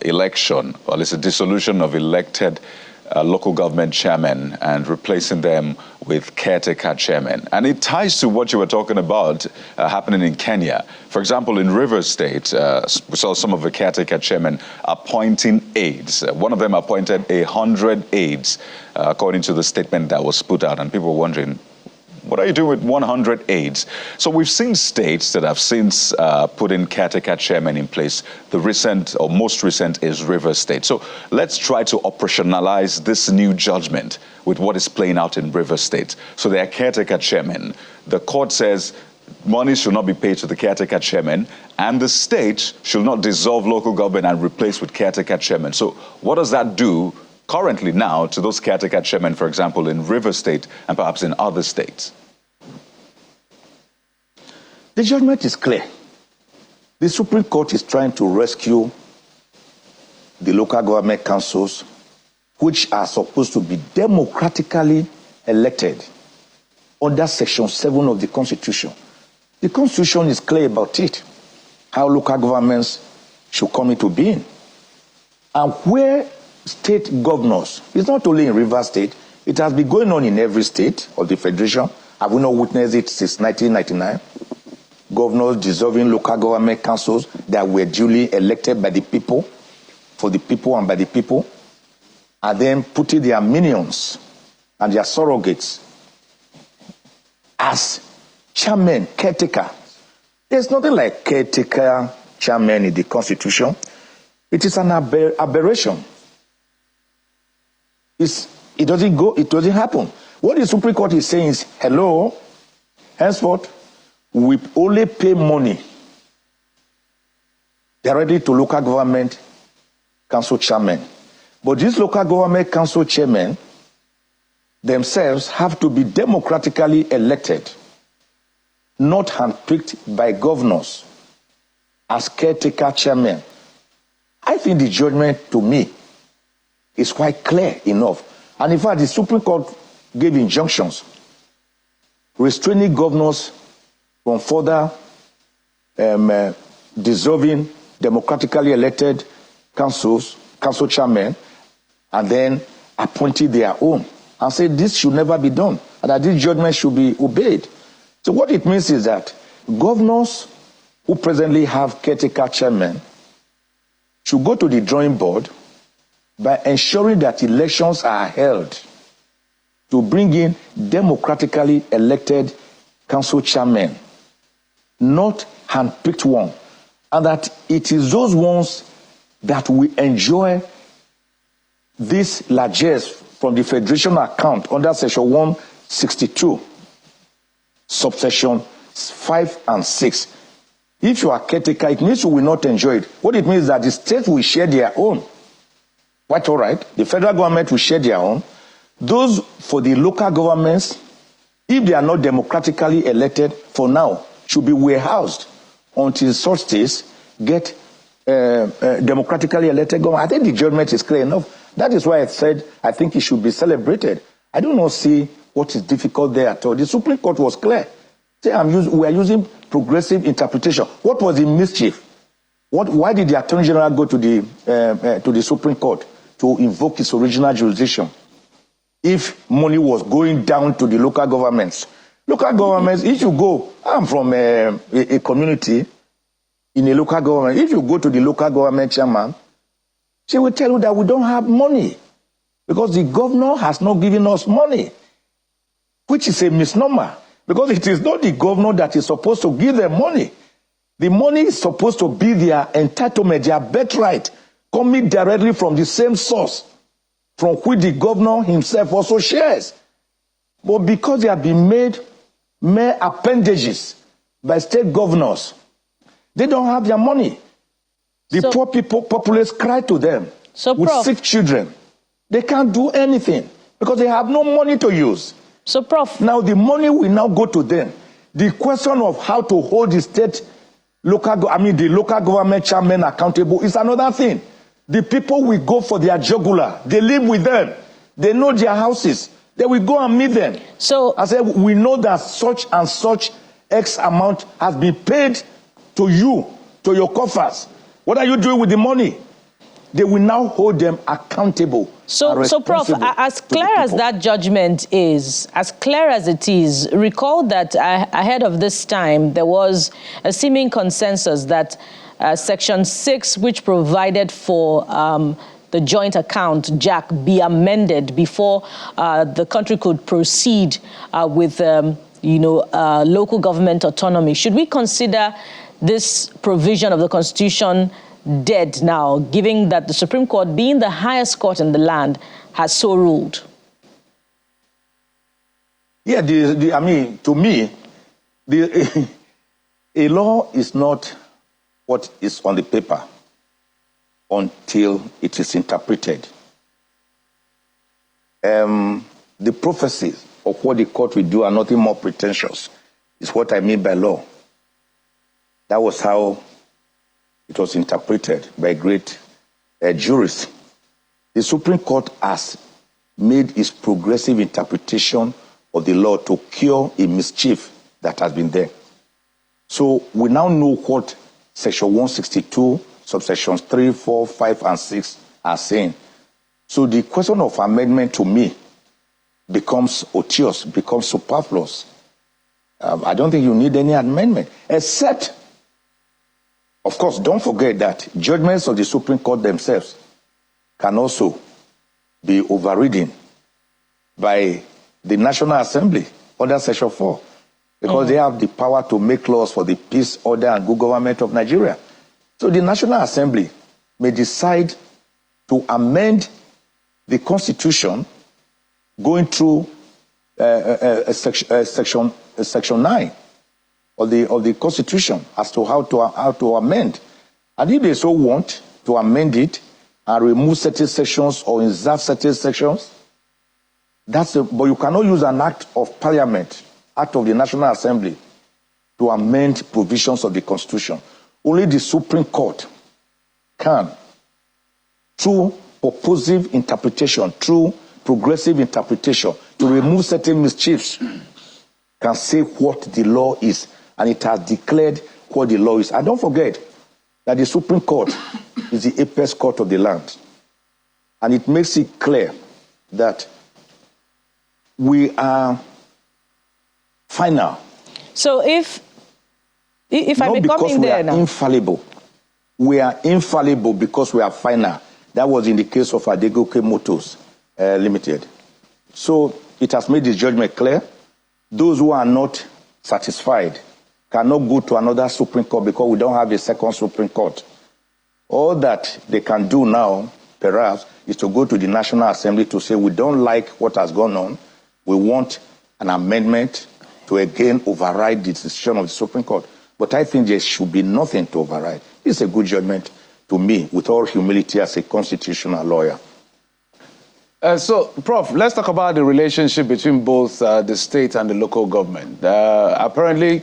election, well, it's a dissolution of elected local government chairmen and replacing them with caretaker chairmen. And it ties to what you were talking about happening in Kenya. For example, in Rivers State, we saw some of the caretaker chairmen appointing aides. One of them appointed 100 aides, according to the statement that was put out. And people were wondering, what are you doing with 100 aides? So we've seen states that have since put in caretaker chairmen in place. The recent, or most recent, is Rivers State. So let's try to operationalize this new judgment with what is playing out in Rivers State. So they are caretaker chairmen. The court says money should not be paid to the caretaker chairman, and the state should not dissolve local government and replace with caretaker chairmen. So what does that do currently now to those caretaker chairmen, for example, in Rivers State and perhaps in other states? The judgment is clear. The Supreme Court is trying to rescue the local government councils, which are supposed to be democratically elected under Section 7 of the Constitution. The Constitution is clear about it, how local governments should come into being. And where state governors, it's not only in Rivers State, it has been going on in every state of the Federation. Have we not witnessed it since 1999? Governors dissolving local government councils that were duly elected by the people, for the people and by the people, and then putting their minions and their surrogates as chairman, caretaker. There's nothing like caretaker chairman in the Constitution. It is an aberration. It doesn't happen. What the Supreme Court is saying is, hello, henceforth, we only pay money directly to local government council chairmen. But these local government council chairmen themselves have to be democratically elected, not handpicked by governors as caretaker chairmen. I think the judgment, to me, is quite clear enough. And in fact, the Supreme Court gave injunctions restraining governors from further dissolving democratically elected council chairmen and then appointing their own, and said this should never be done and that this judgment should be obeyed. So what it means is that governors who presently have caretaker chairmen should go to the drawing board by ensuring that elections are held to bring in democratically elected council chairmen, not handpicked one, and that it is those ones that will enjoy this largesse from the Federation account under Section 162, subsection 5 and 6. If you are caretaker, it means you will not enjoy it. What it means is that the states will share their own. Quite all right. The federal government will share their own. Those for the local governments, if they are not democratically elected for now, should be warehoused until such states get democratically elected government. I think the judgment is clear enough. That is why I said I think it should be celebrated. I do not see what is difficult there at all. The Supreme Court was clear. Say we are using progressive interpretation. What was the mischief? Why did the Attorney General go to the Supreme Court to invoke his original jurisdiction if money was going down to the local governments? Local governments, if you go, I'm from a community in a local government. If you go to the local government chairman, she will tell you that we don't have money because the governor has not given us money, which is a misnomer because it is not the governor that is supposed to give them money. The money is supposed to be their entitlement, their birthright, coming directly from the same source from which the governor himself also shares. But because they have been made mere appendages by state governors, they don't have their money. The poor people, populace cry to them with sick children. They can't do anything. because they have no money to use. So, Prof. Now the money will now go to them. The question of how to hold the the local government chairman accountable is another thing. The people will go for their jugular. They live with them. They know their houses. They will go and meet them. So I said, we know that such and such X amount has been paid to you, to your coffers. What are you doing with the money? They will now hold them accountable. So Prof, as clear as that judgment is, as clear as it is, recall that ahead of this time, there was a seeming consensus that Section 6, which provided for the joint account, Jack, be amended before the country could proceed with, local government autonomy. Should we consider this provision of the Constitution dead now, given that the Supreme Court, being the highest court in the land, has so ruled? Yeah, to me, a law is not what is on the paper until it is interpreted. The prophecies of what the court will do are nothing more pretentious. Is what I mean by law. That was how it was interpreted by great jurists. The Supreme Court has made its progressive interpretation of the law to cure a mischief that has been there. So we now know what Section 162, subsections 3, 4, 5, and 6 are saying. So the question of amendment to me becomes odious, becomes superfluous. I don't think you need any amendment, except, of course, don't forget that judgments of the Supreme Court themselves can also be overridden by the National Assembly under Section 4, because they have the power to make laws for the peace, order, and good government of Nigeria. So the National Assembly may decide to amend the Constitution going through Section 9 of the Constitution as to how to amend. And if they so want to amend it and remove certain sections or insert certain sections, but you cannot use an act of Parliament, act of the National Assembly, to amend provisions of the Constitution. Only the Supreme Court can, through purposive interpretation, through progressive interpretation, to remove certain mischiefs, can say what the law is. And it has declared what the law is. And don't forget that the Supreme Court is the apex court of the land. And it makes it clear that we are final. So if I may come in there now. Infallible. We are infallible because we are final. That was in the case of Adegoke Motors Limited. So it has made the judgment clear. Those who are not satisfied cannot go to another Supreme Court because we don't have a second Supreme Court. All that they can do now, perhaps, is to go to the National Assembly to say, we don't like what has gone on. We want an amendment to again override the decision of the Supreme Court. But I think there should be nothing to override. It's a good judgment to me, with all humility as a constitutional lawyer. So, Prof, let's talk about the relationship between both the state and the local government. Apparently,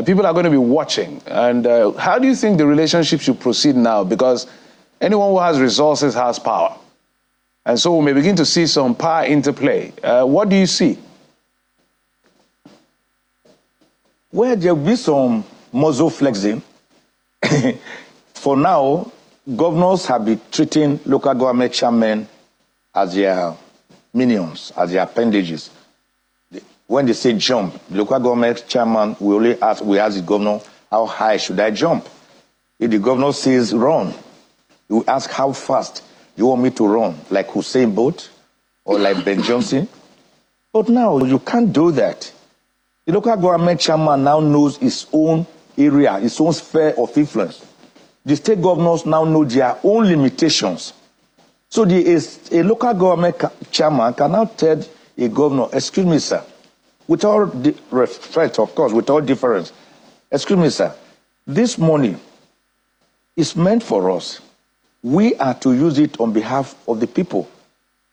people are going to be watching. And how do you think the relationship should proceed now? Because anyone who has resources has power. And so we may begin to see some power interplay. What do you see? Well, there will be some muzzle flexing. For now, governors have been treating local government chairmen as their minions, as their appendages. When they say jump, the local government chairman will ask the governor, how high should I jump? If the governor says run, he will ask, how fast do you want me to run? Like Usain Bolt or like Ben Johnson? But now you can't do that. The local government chairman now knows his own area, his own sphere of influence. The state governors now know their own limitations. So a local government chairman can now tell a governor, excuse me, sir, with all respect, of course, with all difference, excuse me, sir, this money is meant for us. We are to use it on behalf of the people.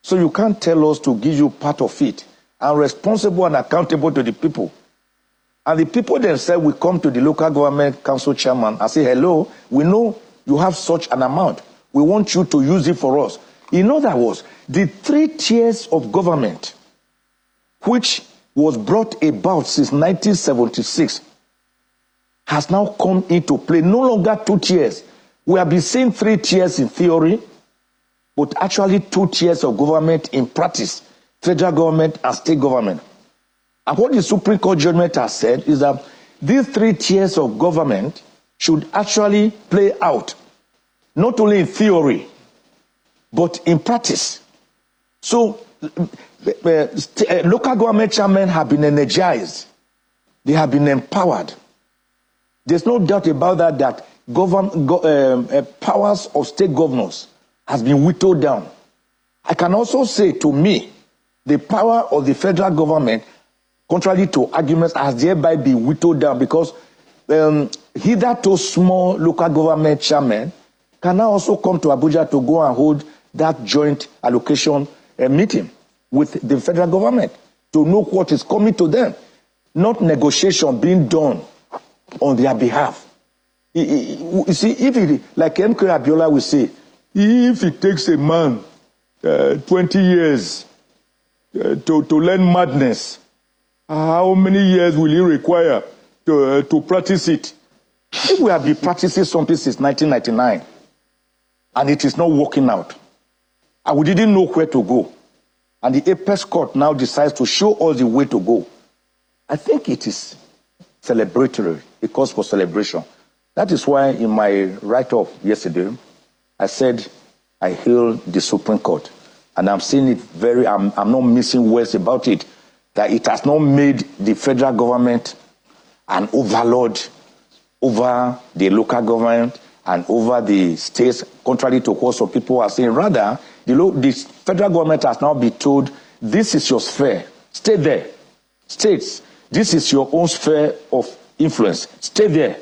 So you can't tell us to give you part of it. I'm responsible and accountable to the people. And the people themselves will come to the local government council chairman and say, hello, we know you have such an amount. We want you to use it for us. In other words, the 3 tiers of government, which was brought about since 1976, has now come into play. No longer 2 tiers. We have been seeing 3 tiers in theory, but actually 2 tiers of government in practice, federal government and state government. And what the Supreme Court judgment has said is that these 3 tiers of government should actually play out, not only in theory, but in practice. So local government chairmen have been energized. They have been empowered. There's no doubt about that powers of state governors has been whittled down. I can also say, to me, the power of the federal government, contrary to arguments, has thereby been whittled down, because hitherto small local government chairmen can now also come to Abuja to go and hold that joint allocation meeting with the federal government to know what is coming to them, not negotiation being done on their behalf. You see, if it, like MK Abiola will say, if it takes a man 20 years to learn madness, how many years will he require to practice it? If we have been practicing something since 1999 and it is not working out, and we didn't know where to go, and the Apex Court now decides to show us the way to go, I think it is celebratory. It calls for celebration. That is why in my write-up yesterday, I said I hail the Supreme Court. And I'm seeing it I'm not missing words about it, that it has not made the federal government an overlord over the local government and over the states, contrary to what some people are saying. Rather, the federal government has now been told, this is your sphere, stay there. States, this is your own sphere of influence, stay there.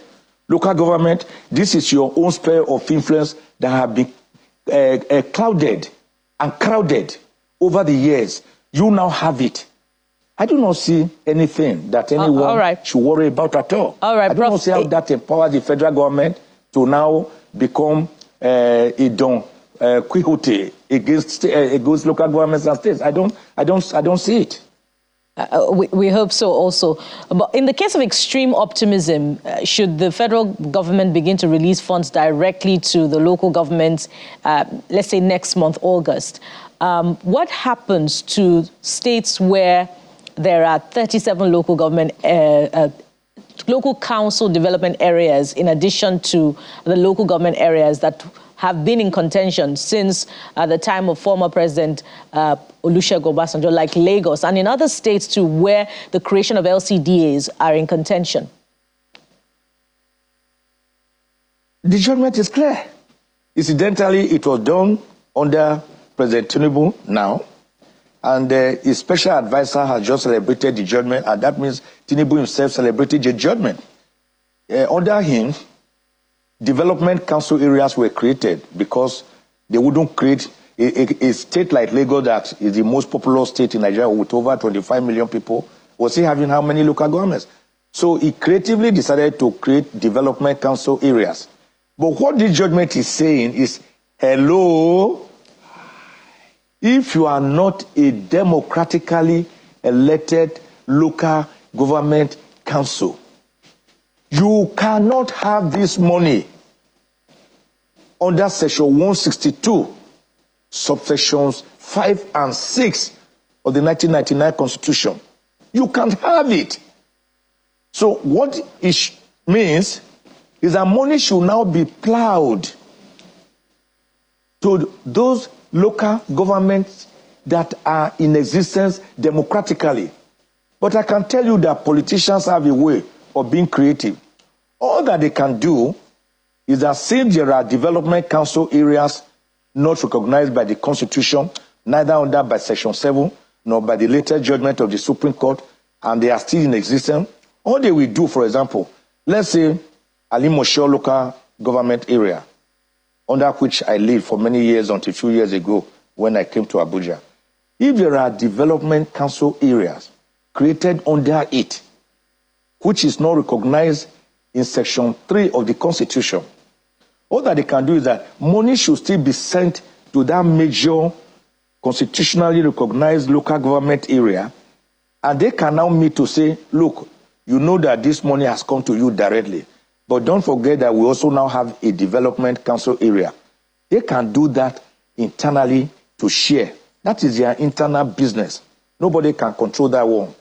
Local government, this is your own sphere of influence that have been clouded and crowded over the years. You now have it. I do not see anything that anyone should worry about at all. I do not see how that empowers the federal government to now become a Don Quixote against local governments and states. I don't see it. We hope so also. But in the case of extreme optimism, should the federal government begin to release funds directly to the local governments, let's say next month, August, what happens to states where there are 37 local government, local council development areas in addition to the local government areas that have been in contention since the time of former President Olusegun Obasanjo, like Lagos, and in other states too, where the creation of LCDAs are in contention? The judgment is clear. Incidentally, it was done under President Tinubu now, and his special advisor has just celebrated the judgment, and that means Tinubu himself celebrated the judgment. Under him, development council areas were created because they wouldn't create a state like Lagos, that is the most populous state in Nigeria with over 25 million people, was he having how many local governments? So he creatively decided to create development council areas. But what this judgment is saying is, hello, if you are not a democratically elected local government council, you cannot have this money under Section 162, subsections 5 and 6 of the 1999 Constitution. You can't have it. So what it means is that money should now be plowed to those local governments that are in existence democratically. But I can tell you that politicians have a way of being creative. All that they can do is that since there are development council areas not recognized by the Constitution, neither under by Section 7, nor by the latest judgment of the Supreme Court, and they are still in existence, all they will do, for example, let's say Alimosho local government area, under which I lived for many years until a few years ago when I came to Abuja. if there are development council areas created under it, which is not recognized in Section 3 of the Constitution, all that they can do is that money should still be sent to that major constitutionally recognized local government area, and they can now meet to say, look, you know that this money has come to you directly, but don't forget that we also now have a development council area. They can do that internally to share. That is their internal business. Nobody can control that one.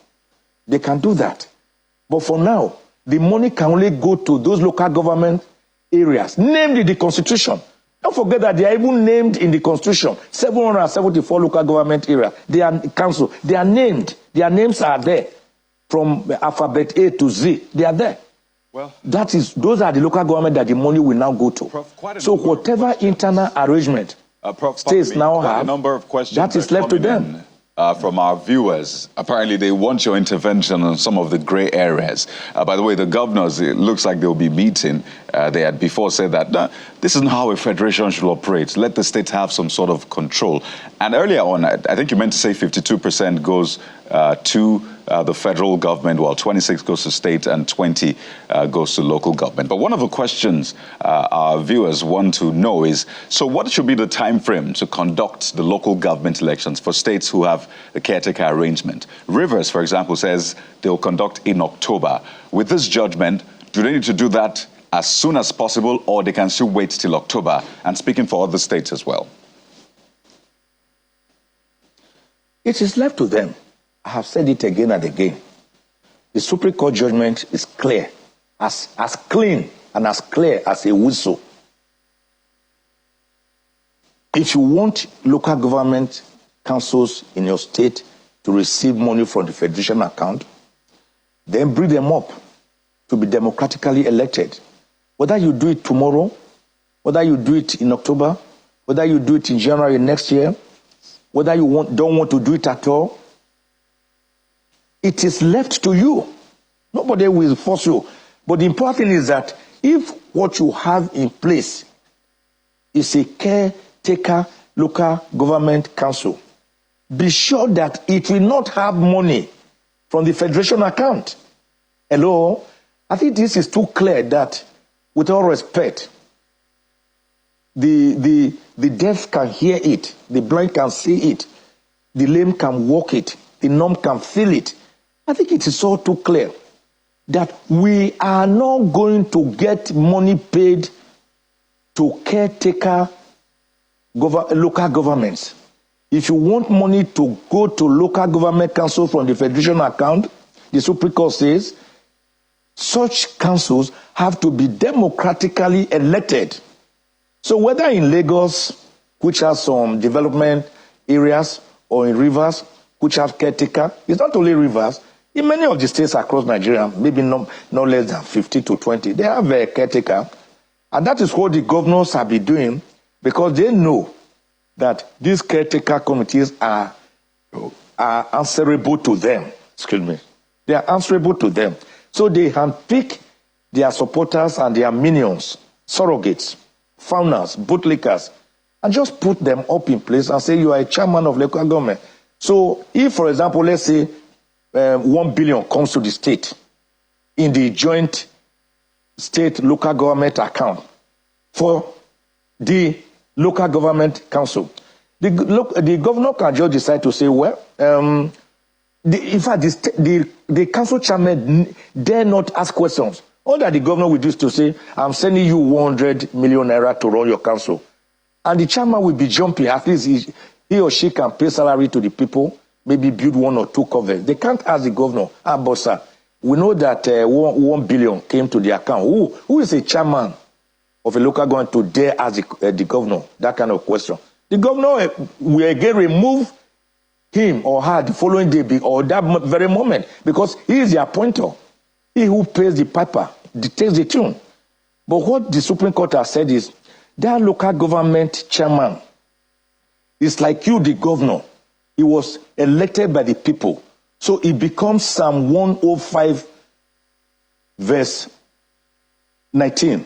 They can do that. But for now, the money can only go to those local government areas named in the Constitution. Don't forget that they are even named in the Constitution. 774 local government areas. They are council. They are named. Their names are there. From alphabet A to Z. They are there. Well, those are the local government that the money will now go to. Prof, so whatever internal arrangement states now have, that is left to them. From our viewers, apparently they want your intervention on some of the gray areas. By the way, the governors, it looks like they'll be meeting. They had before said that this isn't how a federation should operate. Let the states have some sort of control. And earlier on, I think you meant to say 52% goes to the federal government, while 26 goes to state and 20 goes to local government. But one of the questions our viewers want to know is, so what should be the time frame to conduct the local government elections for states who have the caretaker arrangement? Rivers, for example, says they'll conduct in October. With this judgment, do they need to do that as soon as possible, or they can still wait till October? And speaking for other states as well. It is left to them. I have said it again and again. The Supreme Court judgment is clear, as clean and as clear as a whistle. If you want local government councils in your state to receive money from the federation account, then bring them up to be democratically elected. Whether you do it tomorrow, whether you do it in October, whether you do it in January next year, whether you don't want to do it at all, it is left to you. Nobody will force you. But the important thing is that if what you have in place is a caretaker local government council, be sure that it will not have money from the federation account. Hello? I think this is too clear that, with all respect, the deaf can hear it, the blind can see it, the lame can walk it, the numb can feel it. I think it is all too clear that we are not going to get money paid to caretaker local governments. If you want money to go to local government council from the federation account, the Supreme Court says such councils have to be democratically elected. So whether in Lagos, which has some development areas, or in Rivers, which have caretaker, it's not only Rivers. In many of the states across Nigeria, maybe no less than 50 to 20, they have a caretaker. And that is what the governors have been doing, because they know that these caretaker committees are answerable to them. Excuse me. They are answerable to them. So they handpick their supporters and their minions, surrogates, founders, bootlickers, and just put them up in place and say you are a chairman of local government. So if, for example, let's say 1 billion comes to the state in the joint state local government account for the local government council, the governor can just decide to say, well, in fact, the council chairman dare not ask questions. All that the governor will do is to say, I'm sending you 100 million naira to run your council. And the chairman will be jumping. At least he or she can pay salary to the people, maybe build 1 or 2 covers. They can't ask the governor, but sir, we know that 1 billion came to the account. Who is a chairman of a local government to dare ask the governor that kind of question? The governor will again remove him or her the following day or that very moment, because he is the appointer. He who pays the piper dictates the tune. But what the Supreme Court has said is that local government chairman is like you, the governor. He was elected by the people. So it becomes Psalm 105, verse 19.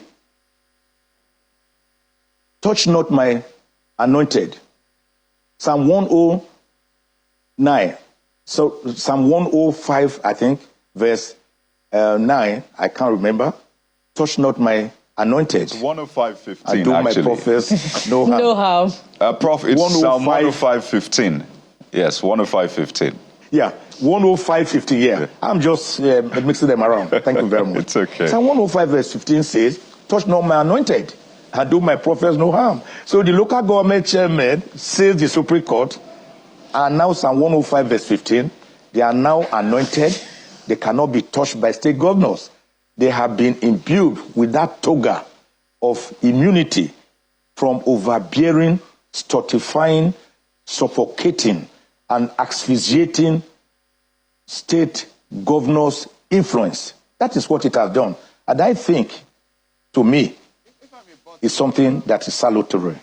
Touch not my anointed. Psalm 105, 9. So Psalm 105, I think, verse 9, I can't remember. Touch not my anointed. 105:15. I do my prophets no harm. No harm. Prof, it's Psalm 105:15. Yes, 105:15. Yeah, 105:15. Yeah, I'm just mixing them around. Thank you very much. It's okay. Psalm 105 verse 15 says, touch not my anointed, and do my prophets no harm. So the local government chairman says the Supreme Court, and now Psalm 105 verse 15, they are now anointed. They cannot be touched by state governors. They have been imbued with that toga of immunity from overbearing, stultifying, suffocating, and asphyxiating state governors' influence. That is what it has done. And I think, to me, it's something that is salutary.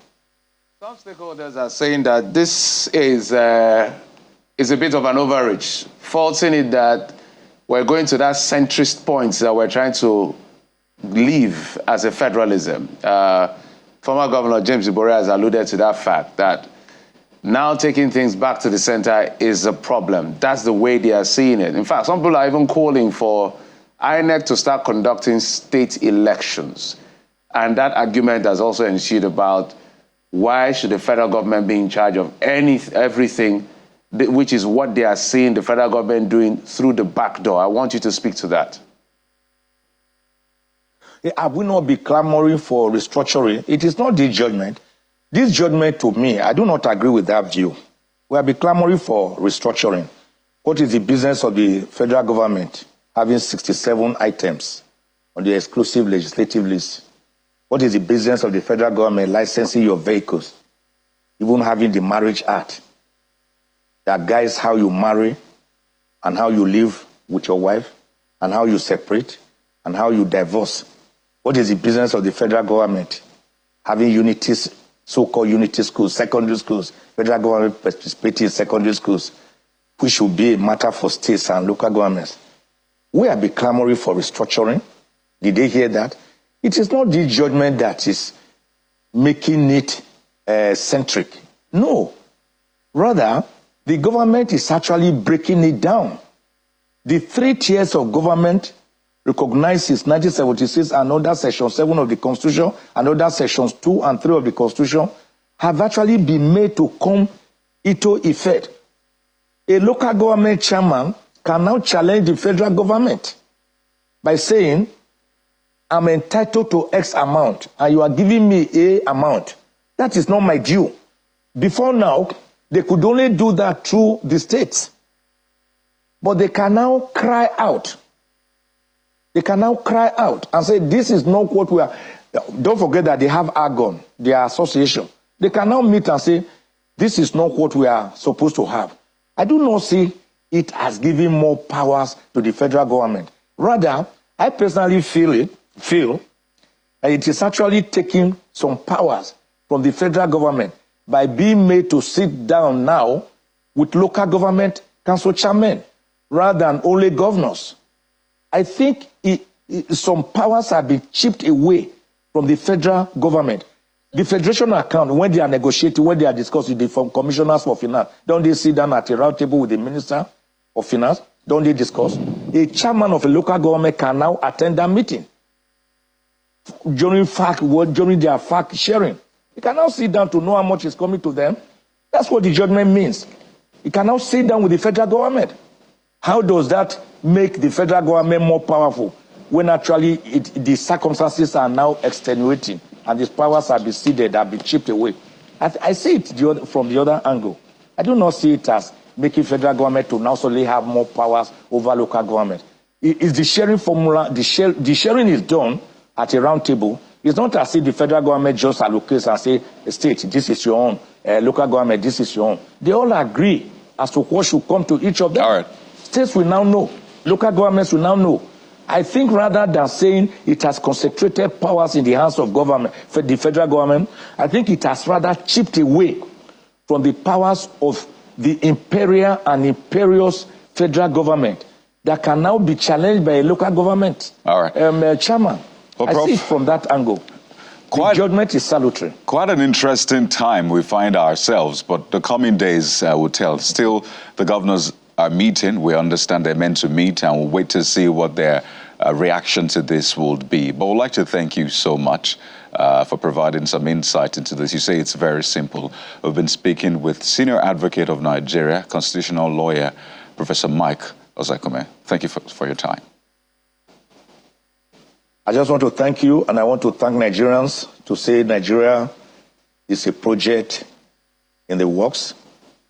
Some stakeholders are saying that this is a bit of an overreach, faulting it that we're going to that centrist point that we're trying to leave as a federalism. Former Governor James Ibori has alluded to that fact, that now taking things back to the center is a problem. That's the way they are seeing it. In fact, some people are even calling for INEC to start conducting state elections. And that argument has also ensued about why should the federal government be in charge of everything, which is what they are seeing the federal government doing through the back door. I want you to speak to that. I will not be clamoring for restructuring. It is not this judgment. This judgment, to me, I do not agree with that view. We have been clamoring for restructuring. What is the business of the federal government having 67 items on the exclusive legislative list? What is the business of the federal government licensing your vehicles, even having the Marriage Act that guides how you marry and how you live with your wife and how you separate and how you divorce? What is the business of the federal government having unities, so-called unity schools, secondary schools, federal government participating in secondary schools, which should be a matter for states and local governments? We have been clamoring for restructuring. Did they hear that? It is not the judgment that is making it centric. No. Rather, the government is actually breaking it down. The 3 tiers of government recognized since 1976 and under Section 7 of the Constitution and under Sections 2 and 3 of the Constitution have actually been made to come into effect. A local government chairman can now challenge the federal government by saying, I'm entitled to X amount and you are giving me A amount. That is not my due. Before now, they could only do that through the states. But they can now cry out. They can now cry out and say, this is not what we are. Don't forget that they have ARGON, their association. They can now meet and say, this is not what we are supposed to have. I do not see it as giving more powers to the federal government. Rather, I personally feel that it is actually taking some powers from the federal government by being made to sit down now with local government council chairmen rather than only governors. I think some powers have been chipped away from the federal government. The federation account, when they are negotiating, when they are discussing with the commissioners for finance, don't they sit down at a round table with the minister of finance? Don't they discuss? A chairman of a local government can now attend that meeting during their fact sharing. You can now sit down to know how much is coming to them. That's what the judgment means. You can now sit down with the federal government. How does that make the federal government more powerful when actually the circumstances are now extenuating and these powers have been ceded, have been chipped away? I see it from the other angle. I do not see it as making federal government to now suddenly have more powers over local government. It's the sharing formula. The sharing is done at a round table. It's not as if the federal government just allocates and say, state, this is your own. Local government, this is your own. They all agree as to what should come to each of them. All right. States will now know. Local governments will now know. I think rather than saying it has concentrated powers in the hands of government, for the federal government, I think it has rather chipped away from the powers of the imperial and imperious federal government that can now be challenged by a local government chairman. Well, I see it from that angle. The judgment is salutary. Quite an interesting time we find ourselves, but the coming days will tell. Still, the governors are meeting. We understand they're meant to meet, and we'll wait to see what their reaction to this would be. But we'd like to thank you so much for providing some insight into this. You say it's very simple. We've been speaking with Senior Advocate of Nigeria, constitutional lawyer, Professor Mike Osaikume. Thank you for your time. I just want to thank you, and I want to thank Nigerians to say Nigeria is a project in the works,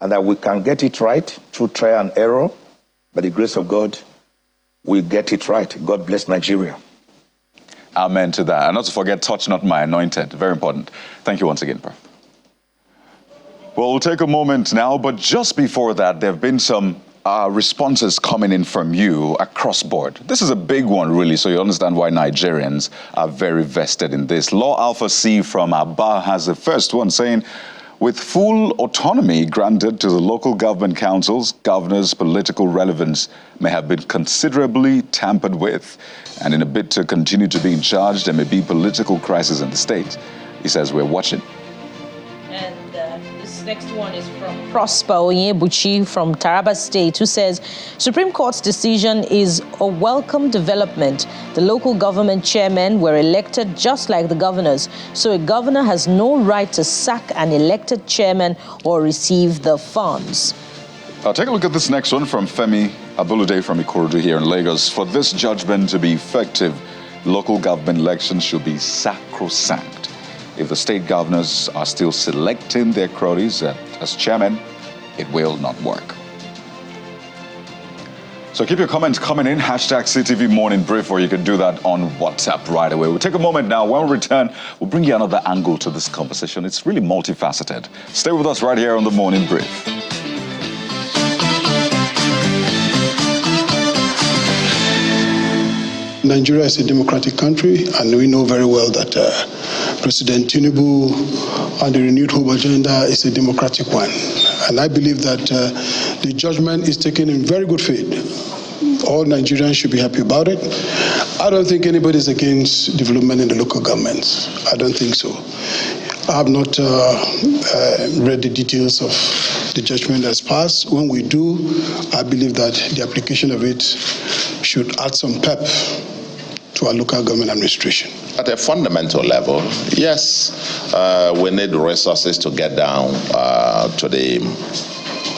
and that we can get it right through trial and error. By the grace of God, we get it right. God bless Nigeria. Amen to that. And not to forget, touch not my anointed. Very important. Thank you once again, Prof. Well, we'll take a moment now, but just before that, there have been some responses coming in from you across board. This is a big one, really, so you understand why Nigerians are very vested in this. Law Alpha C from Aba has the first one saying, with full autonomy granted to the local government councils, governors' political relevance may have been considerably tampered with. And in a bid to continue to be in charge, there may be political crisis in the state. He says, we're watching. And this next one is from Prosper Onyebuchi from Taraba State, who says, Supreme Court's decision is a welcome development. The local government chairmen were elected just like the governors, so a governor has no right to sack an elected chairman or receive the funds. Take a look at this next one from Femi Abulude from Ikorodu here in Lagos. For this judgment to be effective, local government elections should be sacrosanct. If the state governors are still selecting their cronies as chairman, it will not work. So keep your comments coming in, hashtag CTV Morning Brief, or you can do that on WhatsApp right away. We'll take a moment now. When we return, we'll bring you another angle to this conversation. It's really multifaceted. Stay with us right here on the Morning Brief. Nigeria is a democratic country, and we know very well that President Tinubu and the renewed hope agenda is a democratic one. And I believe that the judgment is taken in very good faith. All Nigerians should be happy about it. I don't think anybody is against development in the local governments. I don't think so. I have not read the details of the judgment that's passed. When we do, I believe that the application of it should add some pep to our local government administration. At a fundamental level, yes, we need resources to get down to the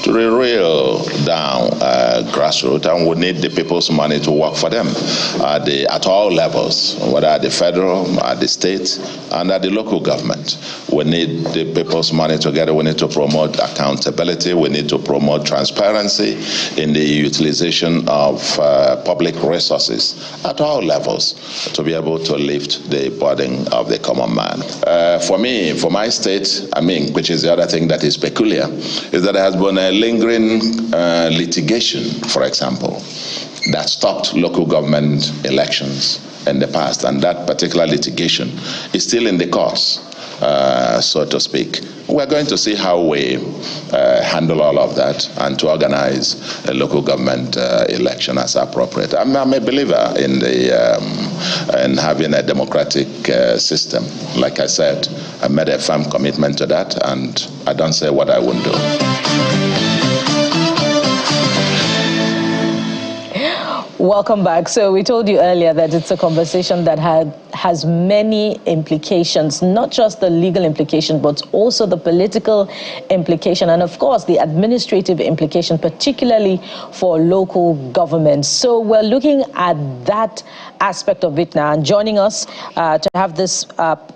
real down grassroots, and we need the people's money to work for them at all levels, whether at the federal, at the state, and at the local government. We need the people's money together. We need to promote accountability. We need to promote transparency in the utilization of public resources at all levels to be able to lift the burden of the common man. For me, for my state, which is the other thing that is peculiar, is that there has been a lingering litigation, for example, that stopped local government elections in the past, and that particular litigation is still in the courts, so to speak. We're going to see how we handle all of that and to organize a local government election as appropriate. I'm a believer in in having a democratic system. Like I said, I made a firm commitment to that, and I don't say what I won't do. Welcome back. So we told you earlier that it's a conversation that has many implications, not just the legal implication, but also the political implication, and of course the administrative implication, particularly for local governments. So we're looking at that aspect of it now, and joining us to have this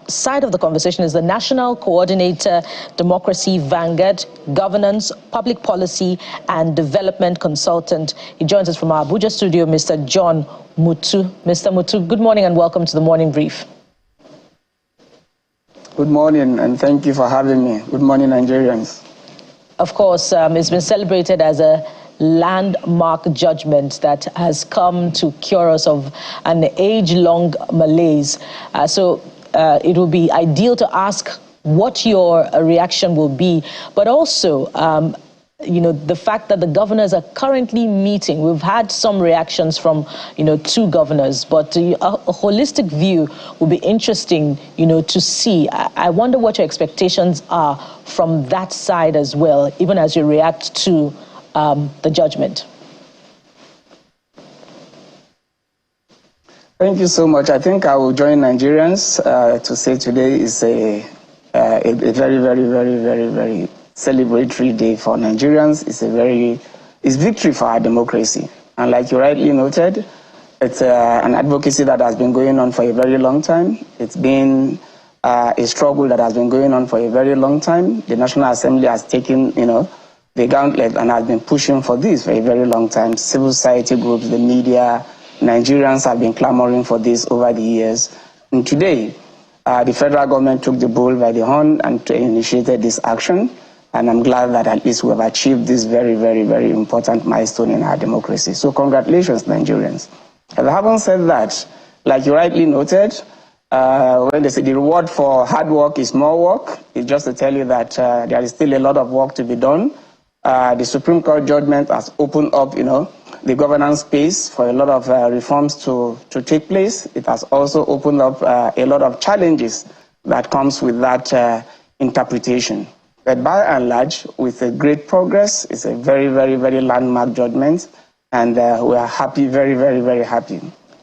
side of the conversation is the National Coordinator, Democracy Vanguard, Governance, Public Policy and Development Consultant. He joins us from our Abuja studio, Mr. John Mutu. Mr. Mutu, good morning and welcome to the Morning Brief. Good morning, and thank you for having me. Good morning, Nigerians. Of course, it's been celebrated as a landmark judgment that has come to cure us of an age-long malaise. So it will be ideal to ask what your reaction will be, but also the fact that the governors are currently meeting. We've had some reactions from, 2 governors, but a holistic view will be interesting, to see. I wonder what your expectations are from that side as well, even as you react to the judgment. Thank you so much. I think I will join Nigerians to say today is a very, very, very, very, very celebratory day for Nigerians. It's victory for our democracy. And like you rightly noted, it's an advocacy that has been going on for a very long time. It's been a struggle that has been going on for a very long time. The National Assembly has taken, the gauntlet and has been pushing for this for a very long time. Civil society groups, the media, Nigerians have been clamoring for this over the years. And today, the federal government took the bull by the horn and initiated this action. And I'm glad that at least we have achieved this very, very, very important milestone in our democracy. So congratulations, Nigerians. But having said that, like you rightly noted, when they say the reward for hard work is more work, it's just to tell you that there is still a lot of work to be done. The Supreme Court judgment has opened up, the governance space for a lot of reforms to take place. It has also opened up a lot of challenges that comes with that interpretation. But by and large, with a great progress, it's a very, very, very landmark judgment, and we are happy, very, very, very happy.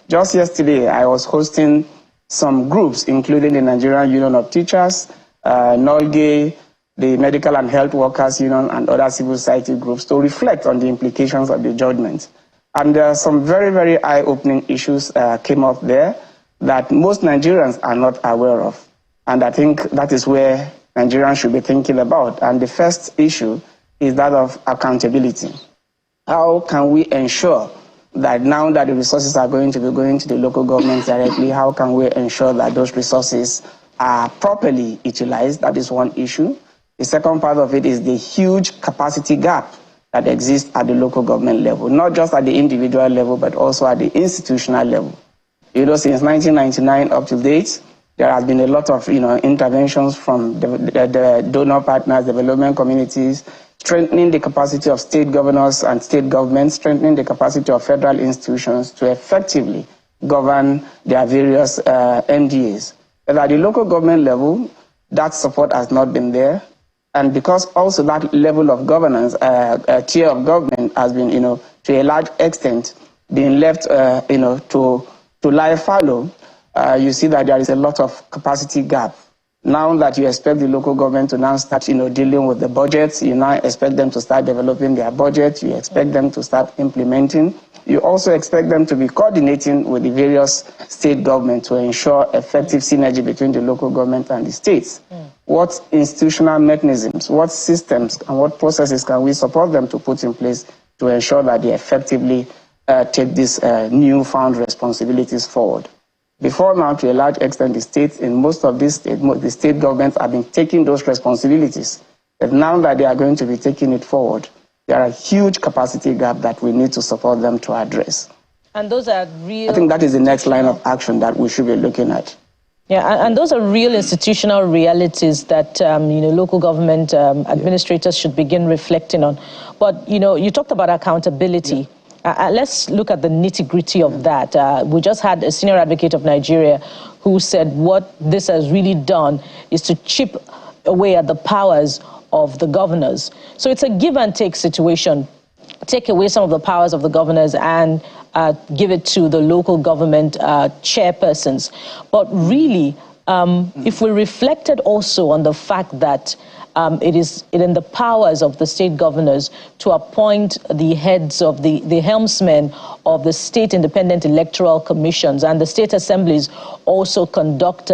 Just yesterday, I was hosting some groups, including the Nigerian Union of Teachers, NOLGE, the Medical and Health Workers Union, and other civil society groups to reflect on the implications of the judgment. And some very, very eye-opening issues came up there that most Nigerians are not aware of. And I think that is where Nigerians should be thinking about. And the first issue is that of accountability. How can we ensure that now that the resources are going to be going to the local governments directly, how can we ensure that those resources are properly utilized? That is one issue. The second part of it is the huge capacity gap that exists at the local government level, not just at the individual level, but also at the institutional level. Since 1999 up to date, there has been a lot of interventions from the donor partners, development communities, strengthening the capacity of state governors and state governments, strengthening the capacity of federal institutions to effectively govern their various MDAs. But at the local government level, that support has not been there. And because also that level of governance, tier of government has been, to a large extent, being left, to lie fallow, you see that there is a lot of capacity gap. Now that you expect the local government to now start, dealing with the budgets, you now expect them to start developing their budget, you expect them to start implementing. You also expect them to be coordinating with the various state governments to ensure effective synergy between the local government and the states. What institutional mechanisms, what systems, and what processes can we support them to put in place to ensure that they effectively take these newfound responsibilities forward? Before now, to a large extent, the states, in most of these states, the state governments have been taking those responsibilities. But now that they are going to be taking it forward, there are a huge capacity gap that we need to support them to address. And those are real... I think that is the next line of action that we should be looking at. Yeah, and those are real institutional realities that, local government administrators should begin reflecting on. But, you talked about accountability. Yeah. Let's look at the nitty-gritty of that. We just had a senior advocate of Nigeria who said what this has really done is to chip away at the powers of the governors. So it's a give-and-take situation. Take away some of the powers of the governors and give it to the local government chairpersons. But really, if we reflected also on the fact that it is in the powers of the state governors to appoint the heads of the helmsmen of the state independent electoral commissions, and the state assemblies also conduct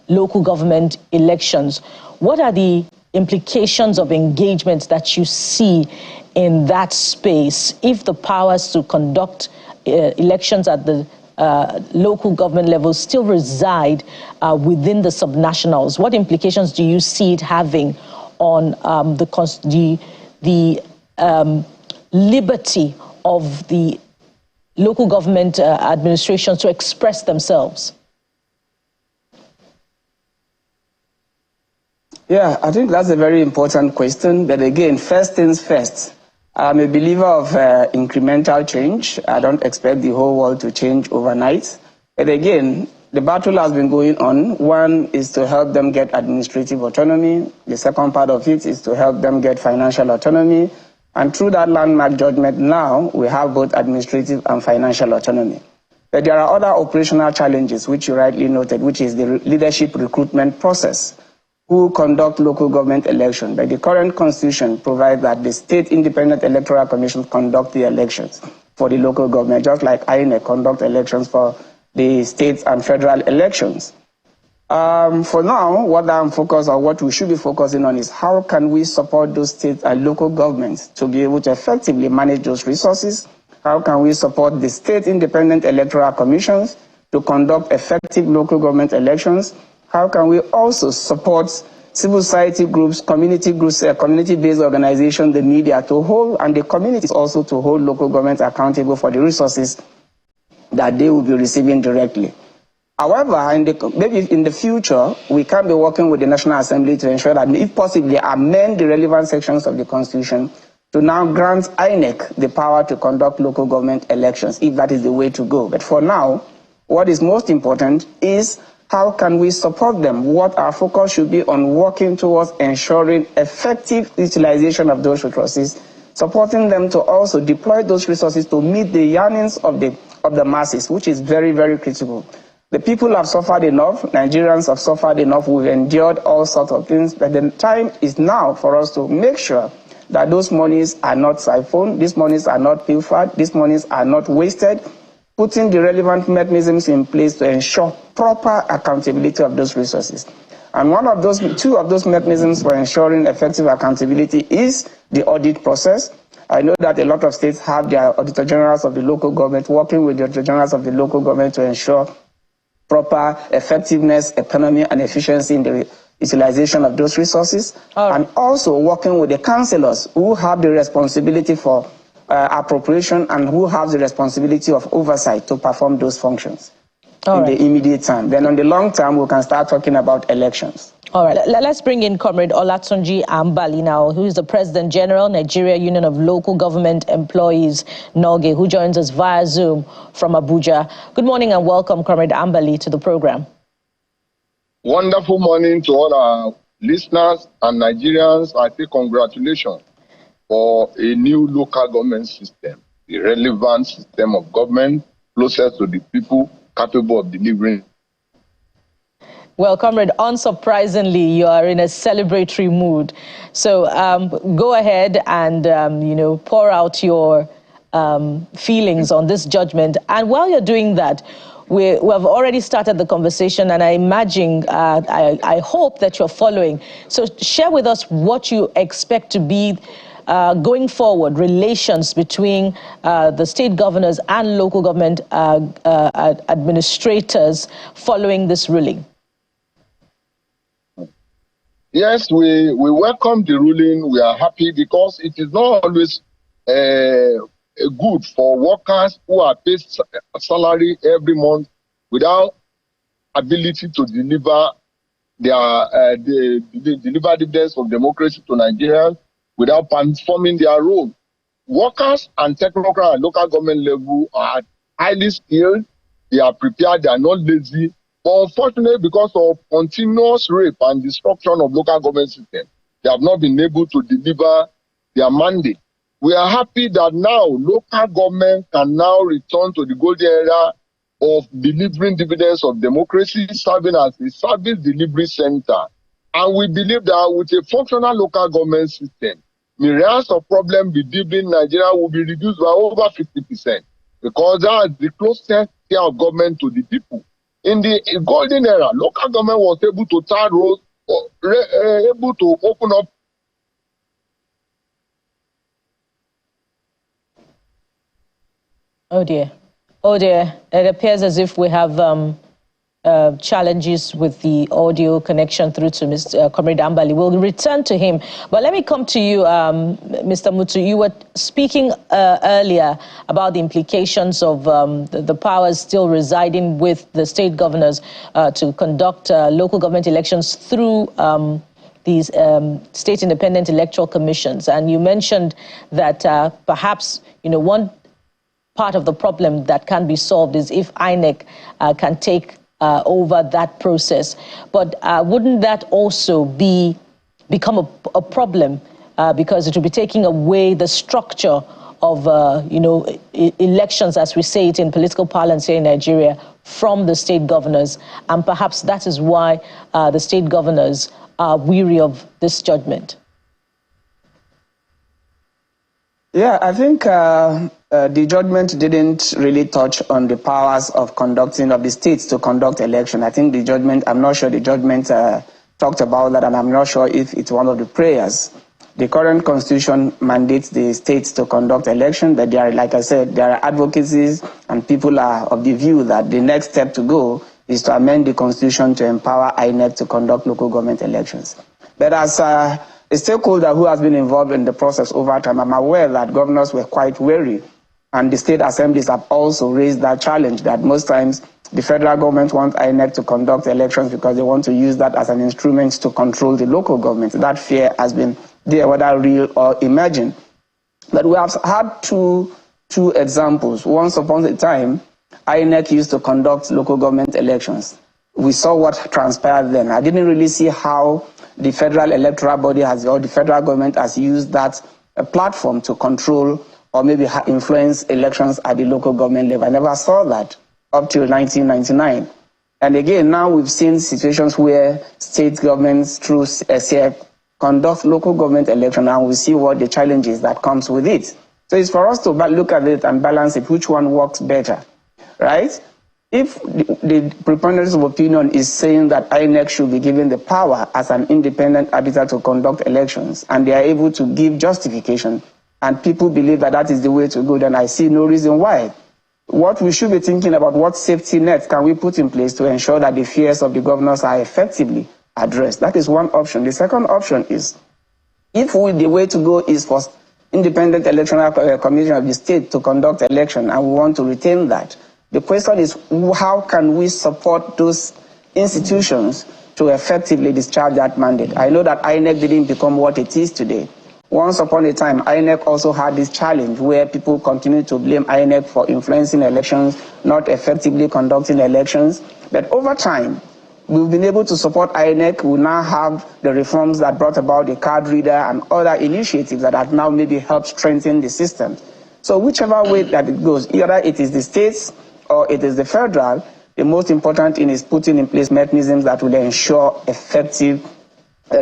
local government elections. What are the implications of engagement that you see in that space if the powers to conduct elections at the local government level still reside within the subnationals? What implications do you see it having on the liberty of the local government administrations to express themselves? Yeah, I think that's a very important question. But again, first things first. I'm a believer of incremental change. I don't expect the whole world to change overnight. But again, the battle has been going on. One is to help them get administrative autonomy. The second part of it is to help them get financial autonomy. And through that landmark judgment now, we have both administrative and financial autonomy. But there are other operational challenges, which you rightly noted, which is the leadership recruitment process. Who conduct local government elections. But the current constitution provides that the state independent electoral commission conduct the elections for the local government, just like INEC conduct elections for the states and federal elections. For now, what I'm focused on, what we should be focusing on is how can we support those states and local governments to be able to effectively manage those resources? How can we support the state independent electoral commissions to conduct effective local government elections? How can we also support civil society groups, community-based organizations, the media to hold, and the communities also to hold local governments accountable for the resources that they will be receiving directly. However, maybe in the future, we can be working with the National Assembly to ensure that, if possibly, amend the relevant sections of the Constitution to now grant INEC the power to conduct local government elections, if that is the way to go. But for now, what is most important is how can we support them? What our focus should be on working towards ensuring effective utilization of those resources, supporting them to also deploy those resources to meet the yearnings of the masses, which is very, very critical. The people have suffered enough. Nigerians have suffered enough. We've endured all sorts of things. But the time is now for us to make sure that those monies are not siphoned, these monies are not pilfered, these monies are not wasted, putting the relevant mechanisms in place to ensure proper accountability of those resources. And two of those mechanisms for ensuring effective accountability is the audit process. I know that a lot of states have their auditor generals of the local government working with the auditor generals of the local government to ensure proper effectiveness, economy, and efficiency in the utilization of those resources. And also working with the councillors who have the responsibility for appropriation and who have the responsibility of oversight to perform those functions the immediate time. Then on the long term, we can start talking about elections. All right, let's bring in Comrade Olatunji Ambali now, who is the President General, Nigeria Union of Local Government Employees, NOGE, who joins us via Zoom from Abuja. Good morning and welcome, Comrade Ambali, to the program. Wonderful morning to all our listeners and Nigerians. I say congratulations for a new local government system, a relevant system of government, closer to the people, capable of delivering. Well, Comrade, unsurprisingly, you are in a celebratory mood. So go ahead and, pour out your feelings on this judgment. And while you're doing that, we have already started the conversation, and I imagine, I hope that you're following. So share with us what you expect to be going forward, relations between the state governors and local government administrators following this ruling. Yes, we welcome the ruling. We are happy because it is not always good for workers who are paid salary every month without ability to deliver deliver dividends of democracy to Nigerians without performing their role. Workers and technocrats at local government level are highly skilled, they are prepared, they are not lazy. But unfortunately, because of continuous rape and destruction of local government system, they have not been able to deliver their mandate. We are happy that now local government can now return to the golden era of delivering dividends of democracy, serving as a service delivery center. And we believe that with a functional local government system, myriads of problems within Nigeria will be reduced by over 50%, because that is the closest care of government to the people. In the golden era, local government was able to tar roads, able to open up. Oh dear. Oh dear. It appears as if we have challenges with the audio connection through to Mr. Comrade Ambali. We'll return to him. But let me come to you, Mr. Mutu. You were speaking earlier about the implications of the powers still residing with the state governors to conduct local government elections through the these state independent electoral commissions. And you mentioned that perhaps, one part of the problem that can be solved is if INEC can take over that process. But wouldn't that also become a problem because it will be taking away the structure of elections, as we say it in political parlance here in Nigeria, from the state governors, and perhaps that is why the state governors are weary of this judgment? Yeah, I think the judgment didn't really touch on the powers of the states to conduct election. I think the judgment, I'm not sure the judgment talked about that, and I'm not sure if it's one of the prayers. The current constitution mandates the states to conduct election, but there are, like I said, there are advocacies and people are of the view that the next step to go is to amend the constitution to empower INEC to conduct local government elections. But as a stakeholder who has been involved in the process over time, I'm aware that governors were quite wary, and the state assemblies have also raised that challenge that most times the federal government wants INEC to conduct elections because they want to use that as an instrument to control the local government. That fear has been there, whether real or imagined. But we have had two examples. Once upon a time, INEC used to conduct local government elections. We saw what transpired then. I didn't really see how the federal electoral body or the federal government has used that platform to control or maybe influence elections at the local government level. I never saw that up till 1999. And again, now we've seen situations where state governments through SEC conduct local government election, and we see what the challenges that comes with it. So it's for us to look at it and balance it, which one works better, right? If the preponderance of opinion is saying that INEC should be given the power as an independent arbiter to conduct elections, and they are able to give justification, and people believe that that is the way to go, then I see no reason why. What we should be thinking about, what safety nets can we put in place to ensure that the fears of the governors are effectively addressed? That is one option. The second option is, if the way to go is for independent electoral commission of the state to conduct election, and we want to retain that, the question is, how can we support those institutions to effectively discharge that mandate? I know that INEC didn't become what it is today. Once upon a time, INEC also had this challenge where people continue to blame INEC for influencing elections, not effectively conducting elections. But over time, we've been able to support INEC. We now have the reforms that brought about the card reader and other initiatives that have now maybe helped strengthen the system. So whichever way that it goes, either it is the states or it is the federal, the most important thing is putting in place mechanisms that will ensure effective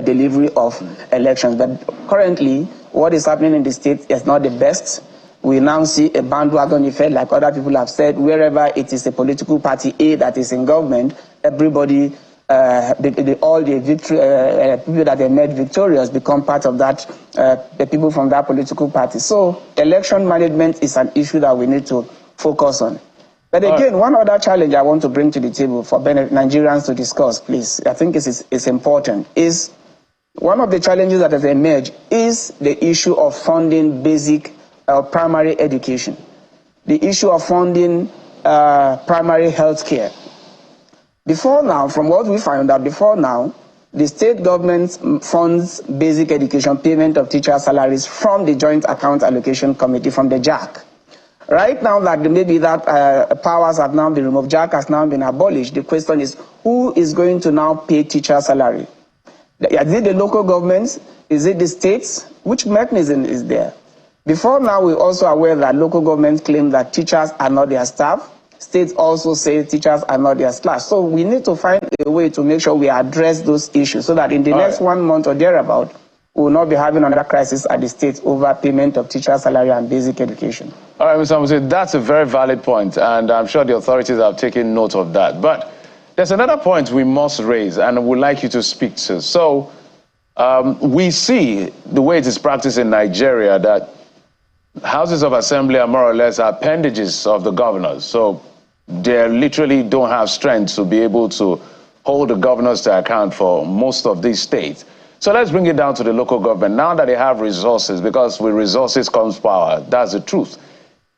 delivery of elections. But currently, what is happening in the states is not the best. We now see a bandwagon effect, like other people have said, wherever it is a political party A that is in government, everybody, all the people that they made victorious become part of that, the people from that political party. So election management is an issue that we need to focus on. But again, one other challenge I want to bring to the table for Nigerians to discuss, please, I think it's important, is one of the challenges that has emerged is the issue of funding basic primary education, the issue of funding primary health care. Before now, from what we found out before now, the state government funds basic education payment of teacher salaries from the Joint Account Allocation Committee, from the JAC. Right now that maybe that powers have now been removed, JAC has now been abolished, the question is, who is going to now pay teacher salary? Is it the local governments? Is it the states? Which mechanism is there? Before now, we're also aware that local governments claim that teachers are not their staff. States also say teachers are not their staff. So we need to find a way to make sure we address those issues so that in the next 1 month or thereabout, we will not be having another crisis at the states over payment of teacher salary and basic education. All right, Mr. Amusi, that's a very valid point, and I'm sure the authorities have taken note of that. But there's another point we must raise, and I would like you to speak to. So we see the way it is practiced in Nigeria that houses of assembly are more or less appendages of the governors. So they literally don't have strength to be able to hold the governors to account for most of these states. So let's bring it down to the local government. Now that they have resources, because with resources comes power, that's the truth.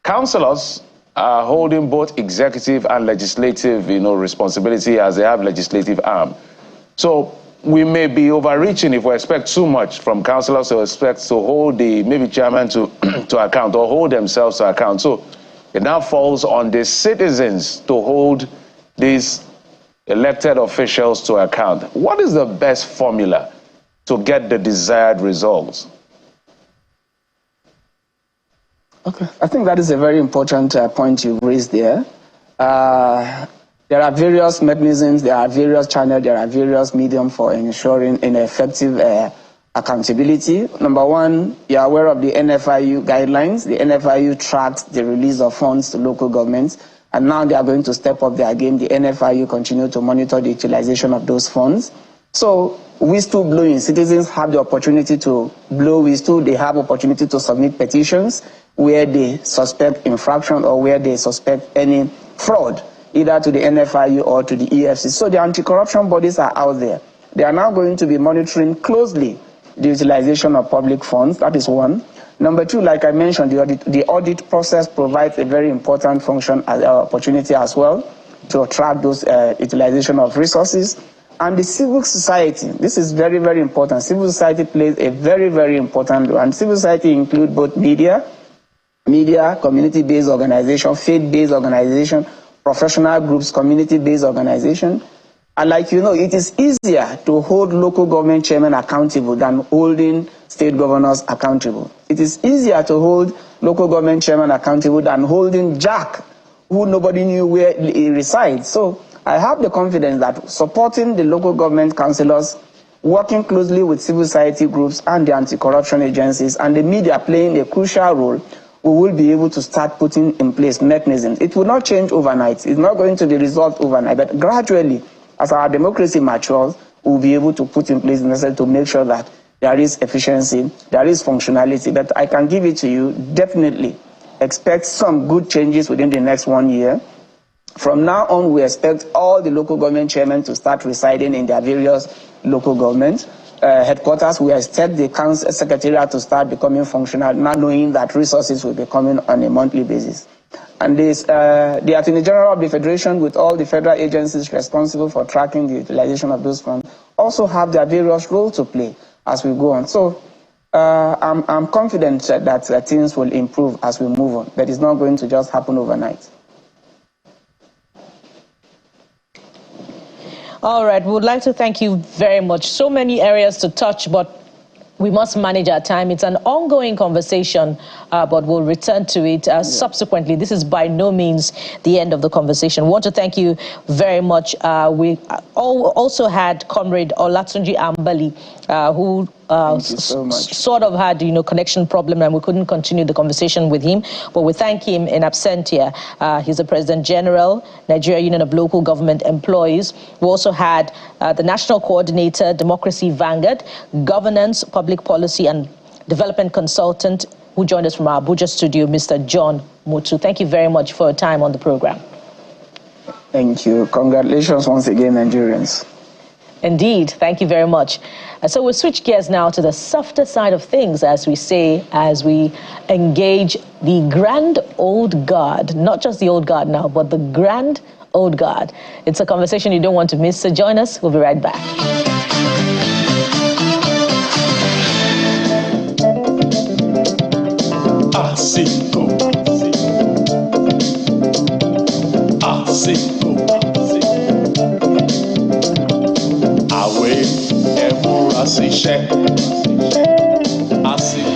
Councillors are holding both executive and legislative, responsibility as they have legislative arm. So we may be overreaching if we expect too much from councillors to expect to hold the maybe chairman to, to account or hold themselves to account. So it now falls on the citizens to hold these elected officials to account. What is the best formula to get the desired results? Okay, I think that is a very important point you raised there. There are various mechanisms, there are various channels, there are various mediums for ensuring an effective accountability. Number one, you're aware of the NFIU guidelines. The NFIU tracks the release of funds to local governments, and now they are going to step up their game. The NFIU continue to monitor the utilization of those funds. So whistle blowing, citizens have the opportunity to blow whistle. They have opportunity to submit petitions where they suspect infraction or where they suspect any fraud, either to the NFIU or to the EFC. So the anti-corruption bodies are out there. They are now going to be monitoring closely the utilization of public funds. That is one. Number two, like I mentioned, the audit process provides a very important function, opportunity as well to track those utilization of resources. And the civil society, this is very, very important. Civil society plays a very, very important role. And civil society include both media, community-based organization, faith-based organization, professional groups, community-based organization. And like you know, it is easier to hold local government chairmen accountable than holding state governors accountable. It is easier to hold local government chairmen accountable than holding Jack, who nobody knew where he resides. So I have the confidence that supporting the local government councillors, working closely with civil society groups and the anti-corruption agencies and the media playing a crucial role, we will be able to start putting in place mechanisms. It will not change overnight. It's not going to be resolved overnight, but gradually, as our democracy matures, we'll be able to put in place the necessary to make sure that there is efficiency, there is functionality. But I can give it to you, definitely expect some good changes within the next 1 year. From now on, we expect all the local government chairmen to start residing in their various local government headquarters. We expect the council secretariat to start becoming functional, not knowing that resources will be coming on a monthly basis. And this, the Attorney General of the Federation, with all the federal agencies responsible for tracking the utilization of those funds, also have their various roles to play as we go on. So I'm confident that things will improve as we move on, but it's not going to just happen overnight. All right, we would like to thank you very much. So many areas to touch, but we must manage our time. It's an ongoing conversation, but we'll return to it subsequently. This is by no means the end of the conversation. We want to thank you very much. We also had Comrade Olatunji Ambali, who sort of had, connection problem, and we couldn't continue the conversation with him. But we thank him in absentia. He's the President General, Nigeria Union of Local Government Employees. We also had the National Coordinator, Democracy Vanguard, Governance, Public Policy and Development Consultant, who joined us from our Abuja studio, Mr. John Mutu. Thank you very much for your time on the program. Thank you. Congratulations once again, Nigerians. Indeed. Thank you very much. So we'll switch gears now to the softer side of things, as we say, as we engage the grand old guard, not just the old guard now, but the grand old guard. It's a conversation you don't want to miss, so join us. We'll be right back.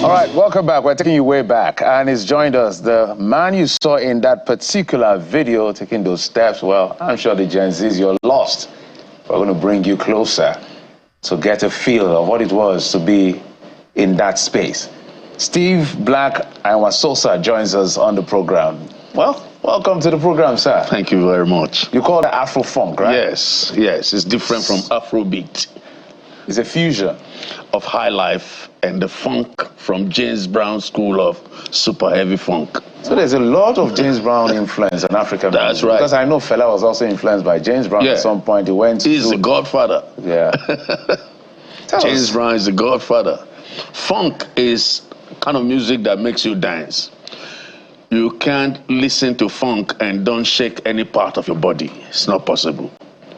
All right, welcome back. We're taking you way back, and he's joined us. The man you saw in that particular video taking those steps, well, I'm sure the Gen Zs, you're lost. We're going to bring you closer to get a feel of what it was to be in that space. Steve Black Aiwansosa joins us on the program. Well, welcome to the program, sir. Thank you very much. You call it Afro-funk, right? Yes, it's different from Afrobeat. It's a fusion of high life and the funk from James Brown's school of super heavy funk. So there's a lot of James Brown influence in Africa. That's right. Because I know Fela was also influenced by James Brown at some point. He's the godfather. Yeah. James Brown is the godfather. Funk is kind of music that makes you dance. You can't listen to funk and don't shake any part of your body. It's not possible.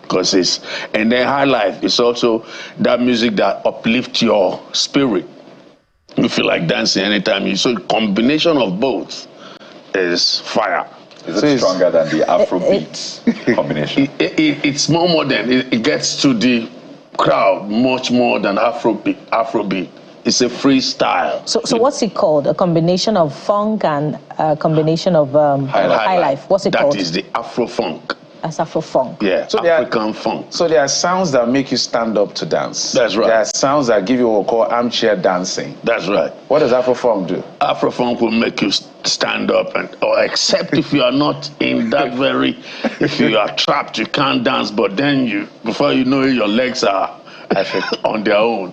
because and then high life is also that music that uplifts your spirit. You feel like dancing anytime. So combination of both is fire. Is it stronger than the Afrobeat combination? It's more modern. It gets to the crowd much more than Afrobeat. It's a freestyle. So what's it called? A combination of funk and a combination of high life. What's it called? That is the Afro-funk. That's Afro-funk. Yeah, so African funk. So there are sounds that make you stand up to dance. That's right. There are sounds that give you what we call armchair dancing. That's right. What does Afro-funk do? Afro-funk will make you stand up, or except if you are not in that very, if you are trapped, you can't dance, but then before you know it, your legs are on their own.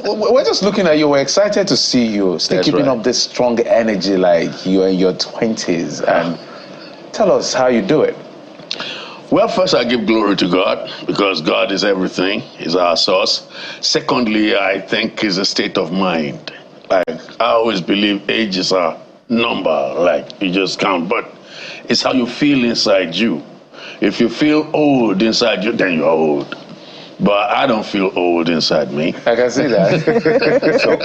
We're just looking at you. We're excited to see you still keeping up this strong energy like you're in your 20s. And tell us how you do it. Well, first I give glory to God because God is everything. He's our source. Secondly, I think it's a state of mind. Like I always believe age is a number, like you just count, but it's how you feel inside you. If you feel old inside you, then you're old. But I don't feel old inside me. I can see that. So,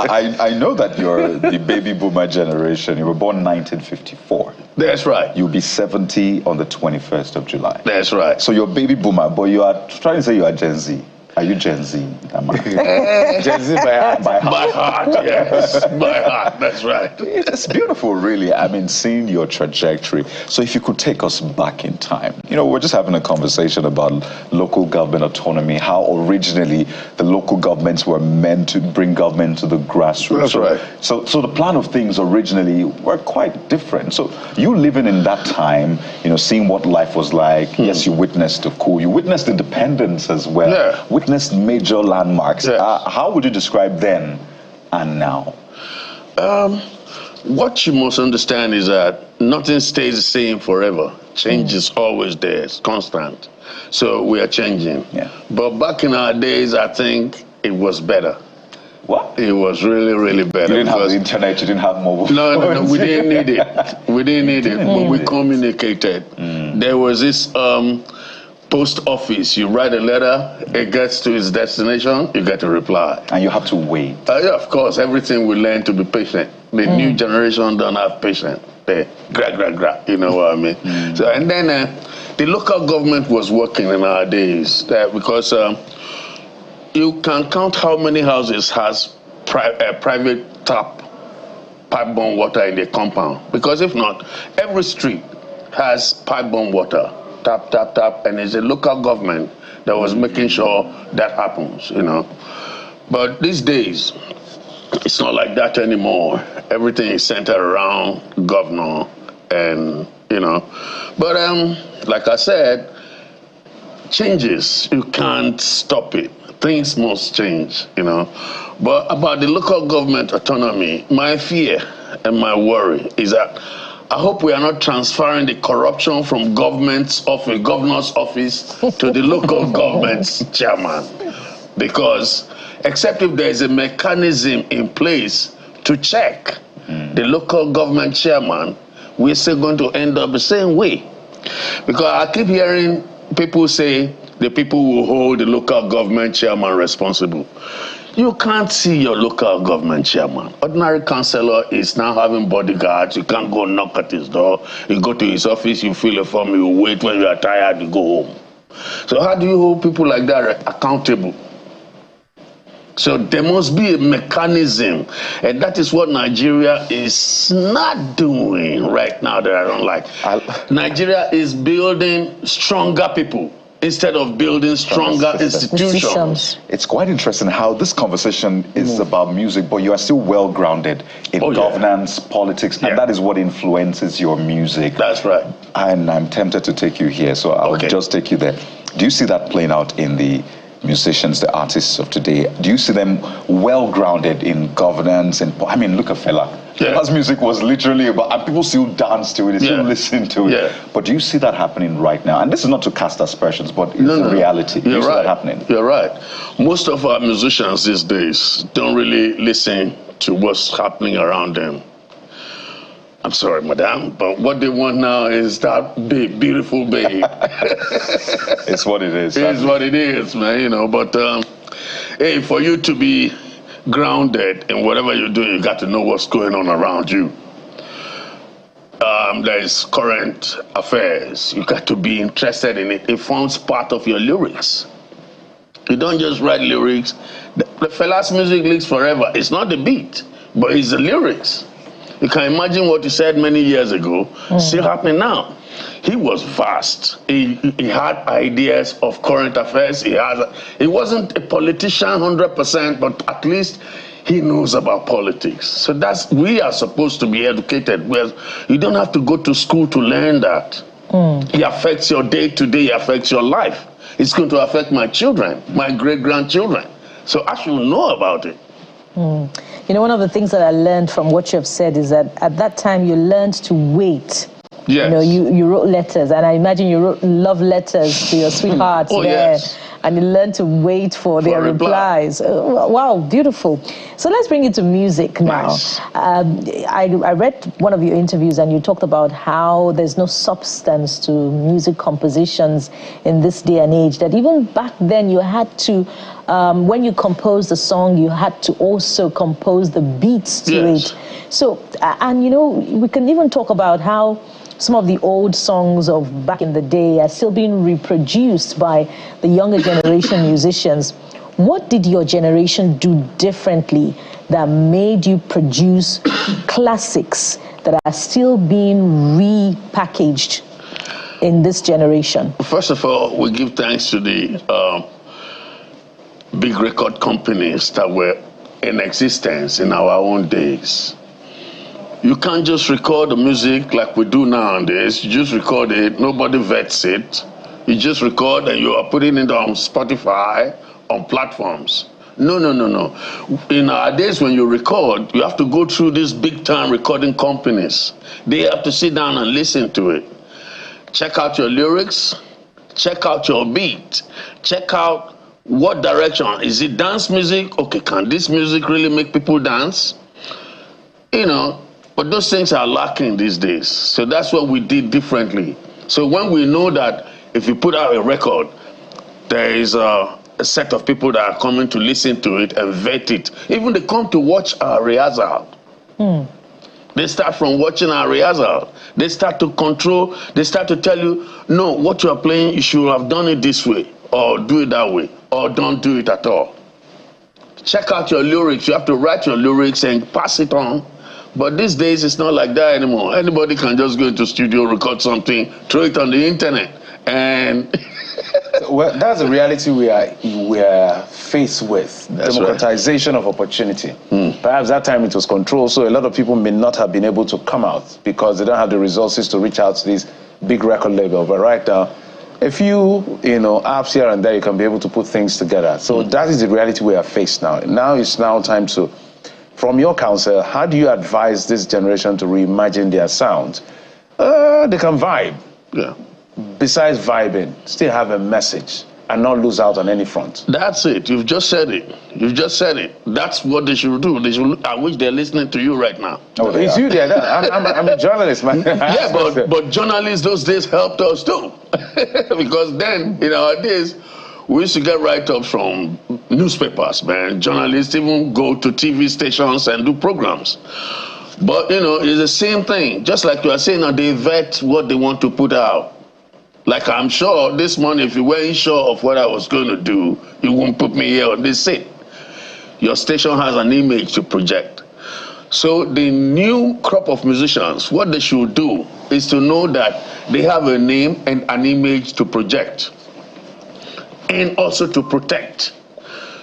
I know that you're the baby boomer generation. You were born in 1954. That's right. You'll be 70 on the 21st of July. That's right. So you're baby boomer, but you are trying to say you are Gen Z. Are you Gen Z? Gen Z by heart. By heart. By heart, yes. By heart, that's right. It's beautiful, really. I mean, seeing your trajectory. So if you could take us back in time. You know, we're just having a conversation about local government autonomy, how originally the local governments were meant to bring government to the grassroots. That's right. So the plan of things originally were quite different. So you living in that time, you know, seeing what life was like. Yes, you witnessed the coup. You witnessed independence as well. Yeah. Witnessed major landmarks. Yes. How would you describe then and now? What you must understand is that nothing stays the same forever. Change is always there. It's constant. So we are changing. Yeah. But back in our days, I think it was better. What? It was really, really better. You didn't have the internet, you didn't have mobile No, we didn't need it. We didn't need it, but we communicated. There was this post office. You write a letter, it gets to its destination, you get a reply. And you have to wait. Yeah, of course, everything we learn to be patient. The new generation don't have patience. They gra, you know what I mean? So, and then the local government was working in our days because you can count how many houses has private pipe-borne water in the compound. Because if not, every street has pipe-borne water. Tap, tap, tap, and it's a local government that was making sure that happens, you know. But these days, it's not like that anymore. Everything is centered around governor and, you know. But like I said, changes, you can't stop it. Things must change, you know. But about the local government autonomy, my fear and my worry is that I hope we are not transferring the corruption from governor's office to the local government's chairman. Because except if there is a mechanism in place to check the local government chairman, we're still going to end up the same way. Because I keep hearing people say the people will hold the local government chairman responsible. You can't see your local government chairman. Ordinary councillor is now having bodyguards. You can't go knock at his door. You go to his office, you fill a form, you wait. When you are tired, you go home. So how do you hold people like that accountable? So there must be a mechanism. And that is what Nigeria is not doing right now that I don't like. Nigeria is building stronger people instead of building stronger institutions. It's quite interesting how this conversation is about music, but you are still well grounded in governance, politics, and that is what influences your music. That's right. And I'm tempted to take you here, so I'll just take you there. Do you see that playing out in the musicians, the artists of today? Do you see them well grounded in governance? And I mean, look at Fela. Fela's music was literally about, and people still dance to it, still listen to it. But do you see that happening right now? And this is not to cast aspersions, but it's a reality. Do you see that happening? You're right. Most of our musicians these days don't really listen to what's happening around them. I'm sorry, madam, but what they want now is that big, beautiful babe. It's what it is. It's what it is, man, you know. But, hey, for you to be grounded in whatever you're doing, you got to know what's going on around you. There is current affairs. You got to be interested in it. It forms part of your lyrics. You don't just write lyrics. The fella's music lives forever. It's not the beat, but it's the lyrics. You can imagine what he said many years ago, still happening now. He was vast. He had ideas of current affairs. He wasn't a politician 100%, but at least he knows about politics. So we are supposed to be educated. Well, you don't have to go to school to learn that. It affects your day-to-day, affects your life. It's going to affect my children, my great-grandchildren. So I should know about it. You know, one of the things that I learned from what you have said is that at that time you learned to wait. Yes. You know, you wrote letters, and I imagine you wrote love letters to your sweethearts there. Yes. And you learned to wait for their replies. Wow, beautiful. So let's bring it to music now. Nice. I read one of your interviews, and you talked about how there's no substance to music compositions in this day and age, that even back then you had to, when you composed the song, you had to also compose the beats to it. So, and you know, we can even talk about how some of the old songs of back in the day are still being reproduced by the younger generation musicians. What did your generation do differently that made you produce classics that are still being repackaged in this generation? First of all, we give thanks to the big record companies that were in existence in our own days. You can't just record the music like we do nowadays. You just record it, nobody vets it. You just record and you are putting it on Spotify, on platforms. No. In our days when you record, you have to go through these big-time recording companies. They have to sit down and listen to it. Check out your lyrics, check out your beat, check out what direction. Is it dance music? Okay, can this music really make people dance? You know, but those things are lacking these days. So that's what we did differently. So when we know that if you put out a record, there is a set of people that are coming to listen to it and vet it. Even they come to watch our rehearsal. They start from watching our rehearsal. They start to control, they start to tell you, no, what you are playing, you should have done it this way, or do it that way, or don't do it at all. Check out your lyrics. You have to write your lyrics and pass it on. But these days, it's not like that anymore. Anybody can just go into the studio, record something, throw it on the internet, and... Well, that's the reality we are faced with. That's democratization of opportunity. Perhaps that time it was controlled, so a lot of people may not have been able to come out because they don't have the resources to reach out to these big record labels. But right now, a few, apps here and there, you can be able to put things together. So that is the reality we are faced now. Now it's time to, from your counsel, how do you advise this generation to reimagine their sound? They can vibe. Yeah. Besides vibing, still have a message and not lose out on any front. That's it. You've just said it. You've just said it. That's what they should do. They should. I wish they're listening to you right now. Oh, it's you there. I'm a journalist, man. Yeah, but journalists those days helped us too, because then in our days we used to get write-ups from newspapers, man. Journalists even go to TV stations and do programs. But it's the same thing. Just like you are saying now, they vet what they want to put out. Like I'm sure this morning, if you weren't sure of what I was going to do, you won't put me here on this seat. Your station has an image to project. So the new crop of musicians, what they should do is to know that they have a name and an image to project and also to protect.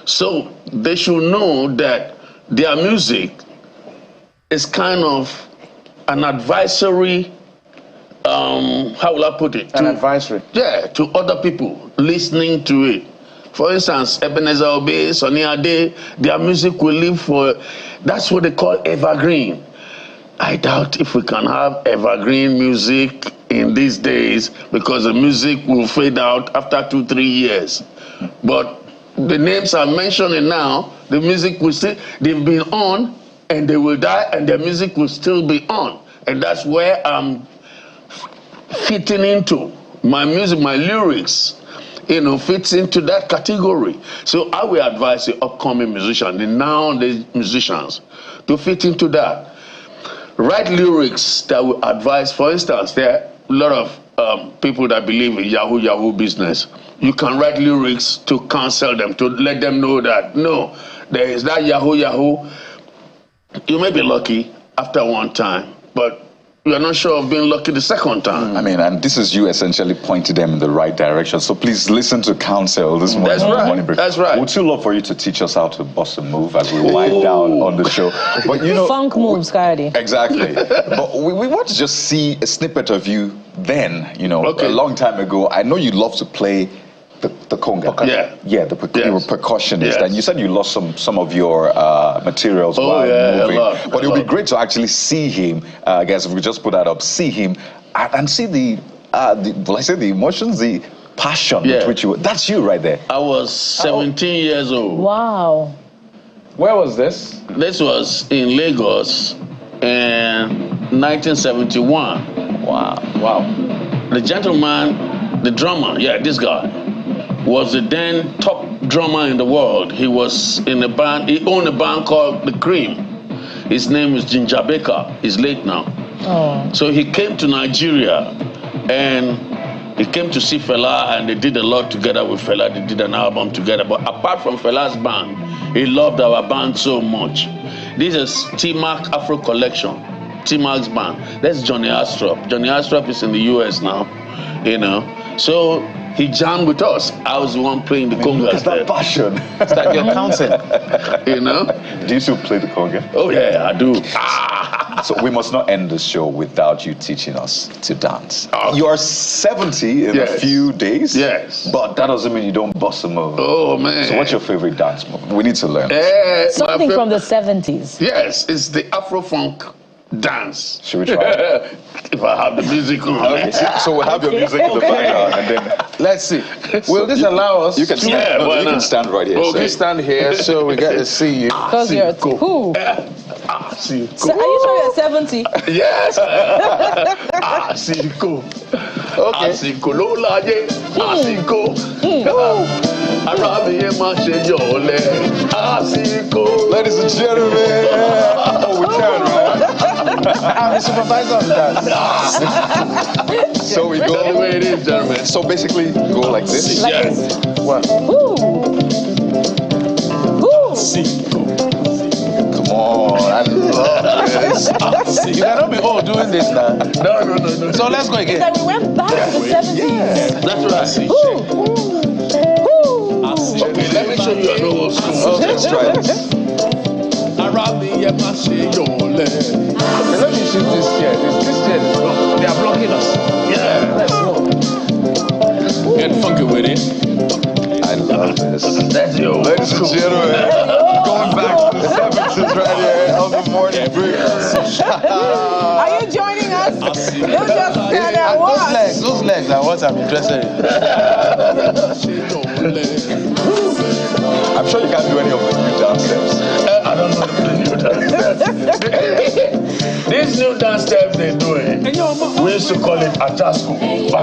So they should know that their music is kind of an advisory, how will I put it? An advisory. Yeah, to other people listening to it. For instance, Ebenezer Obey, Sonny Ade, their music will live for, that's what they call evergreen. I doubt if we can have evergreen music in these days because the music will fade out after 2-3 years. But the names I'm mentioning now, the music will still, they've been on and they will die and their music will still be on. And that's where I'm fitting into. My music, my lyrics, fits into that category. So I will advise the upcoming musicians, the nowadays musicians, to fit into that. Write lyrics that will advise. For instance, there are a lot of people that believe in Yahoo business. You can write lyrics to counsel them, to let them know that, no, there is that Yahoo. You may be lucky after one time, but you are not sure of being lucky the second time. I mean, and this is you essentially pointing them in the right direction. So please listen to counsel this morning. That's right. Morning break. That's right. We'd still love for you to teach us how to bust a move as we wind down on the show. But funk moves, Kayode. Exactly. But we want to just see a snippet of you then. A long time ago. I know you love to play the conga. Yeah, the you were percussionist. Yes. And you said you lost some of your materials while moving. But it would be great to actually see him, I guess if we just put that up, see him and see the emotions, the passion with which you, that's you right there. I was 17 years old. Wow. Where was this? This was in Lagos in 1971. Wow. The gentleman, the drummer, this guy, was the then top drummer in the world. He was in a band, he owned a band called The Cream. His name is Ginger Baker. He's late now. Oh. So he came to Nigeria and he came to see Fela, and they did a lot together with Fela. They did an album together. But apart from Fela's band, he loved our band so much. This is T-Mac Afro Collection, T-Mac's band. That's Johnny Astrop. Johnny Astrop is in the US now, So he jammed with us. I was the one playing the conga. It's that passion. It's like your counsel. Do you still play the conga? Oh yeah, I do. So we must not end the show without you teaching us to dance. Okay. You are 70 in a few days. Yes. But that doesn't mean you don't bust a move. Oh man. So what's your favorite dance move? We need to learn. Something from the 70s. Yes, it's the Afro-funk dance. Should we try it? If I have the music on. Okay. So we'll have your music in the background and then let's see. Will this allow us? You can stand. You can stand right here. Okay, stand here so we get to see you. Because you're cool. See you So are you sure you're 70? Yes. See you cool. Okay. See you cool. See you cool. Ladies and gentlemen. Oh, we can, right? I'm the supervisor of that. So we go the way it is, gentlemen. So basically, go like this. Like this. What? Come on, I love this. You cannot be all doing this now. No. So let's go again. Like we went back to the 70s. That's right. Okay, let me show you a little school. Okay, let's try this. Okay, let me shoot this chair. This chair is blocked. They are blocking us. Yeah. Let's go. Get funky with it. I love this. That's your Ladies and gentlemen, going back to the 70s right here on the morning break. Are you joining us? Don't just stand there and watch. Those legs are what I'm interested in. I'm sure you can't do any of the new dance steps. I don't know the new dance steps. These new dance steps they're doing, we used to call it Atasco.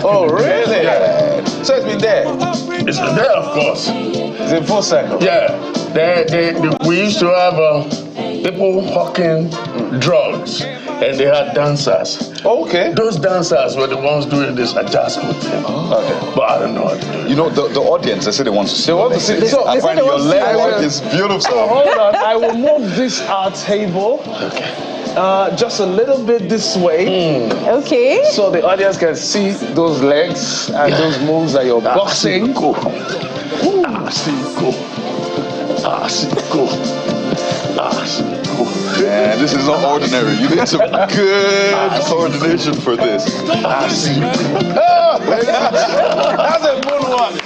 Oh, really? Yeah. So it's been there? It's been there, of course. It's in full circle? Yeah. We used to have people hawking drugs, and they had dancers. Okay. Those dancers were the ones doing this Atasco thing. Okay. But I don't know how to do it. You know, the audience, they say they want to see. They want to see. So I find your leg is beautiful. So hold on, I will move this our table. Okay. Just a little bit this way. Okay. So the audience can see those legs and those moves that you're boxing. Man, this is not ordinary. You need some good coordination for this. That's a good one.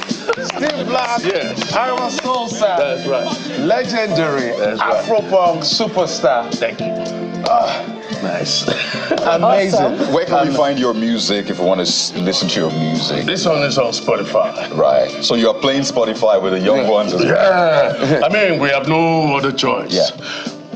Steve Black, Aiwansosa. That's right. Legendary Afro-funk superstar. Thank you. Nice. Amazing. Awesome. Where can we find your music if we want to listen to your music? This one is on Spotify. Right. So you are playing Spotify with the young ones as well. Yeah. I mean, we have no other choice. Yeah.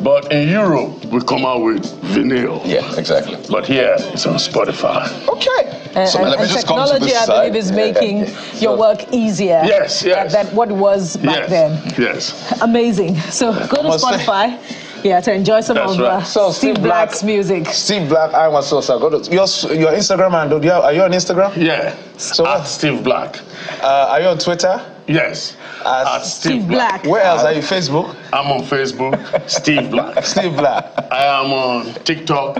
But in Europe, we come out with vinyl. Yeah, exactly. But here, it's on Spotify. Okay. So let me just come to technology, this I side. believe, is making your work easier Yes, yes. than what it was back then. Yes. Amazing. So go to Spotify. Yeah, to enjoy some of So Steve Black's music. Steve Black, Aiwansosa. Go to your Instagram handle. Are you on Instagram? Yeah. So at Steve Black. Are you on Twitter? Yes. At Steve Black. Where else are you? Facebook? I'm on Facebook. Steve Black. Steve Black. I am on TikTok.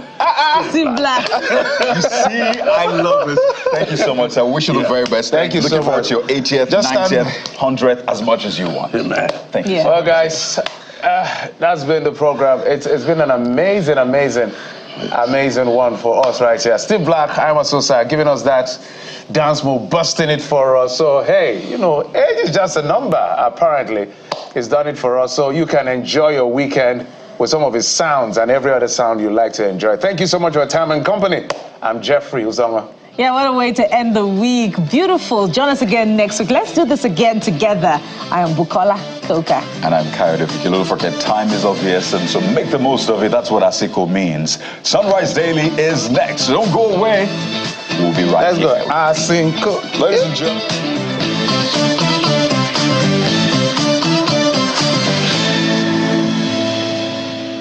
Steve Black. You see, I love this. Thank you so much. I wish you the very best. Thank you Looking so forward much. to your 80th, 90th, 100th, as much as you want. Amen. Thank you. Well, guys, that's been the program. It's been an amazing one for us right here. Steve Black, Aiwansosa, giving us that dance move, busting it for us. So, hey, age is just a number, apparently. He's done it for us. So you can enjoy your weekend with some of his sounds and every other sound you like to enjoy. Thank you so much for your time and company. I'm Jeffrey Uzoma. Yeah, what a way to end the week. Beautiful. Join us again next week. Let's do this again together. I am Bukola Koka. And I'm Coyote Fikilo. Don't forget, time is of the essence, so make the most of it. That's what Asiko means. Sunrise Daily is next. So don't go away. We'll be right here. Let's go. Asiko. Ladies and gentlemen.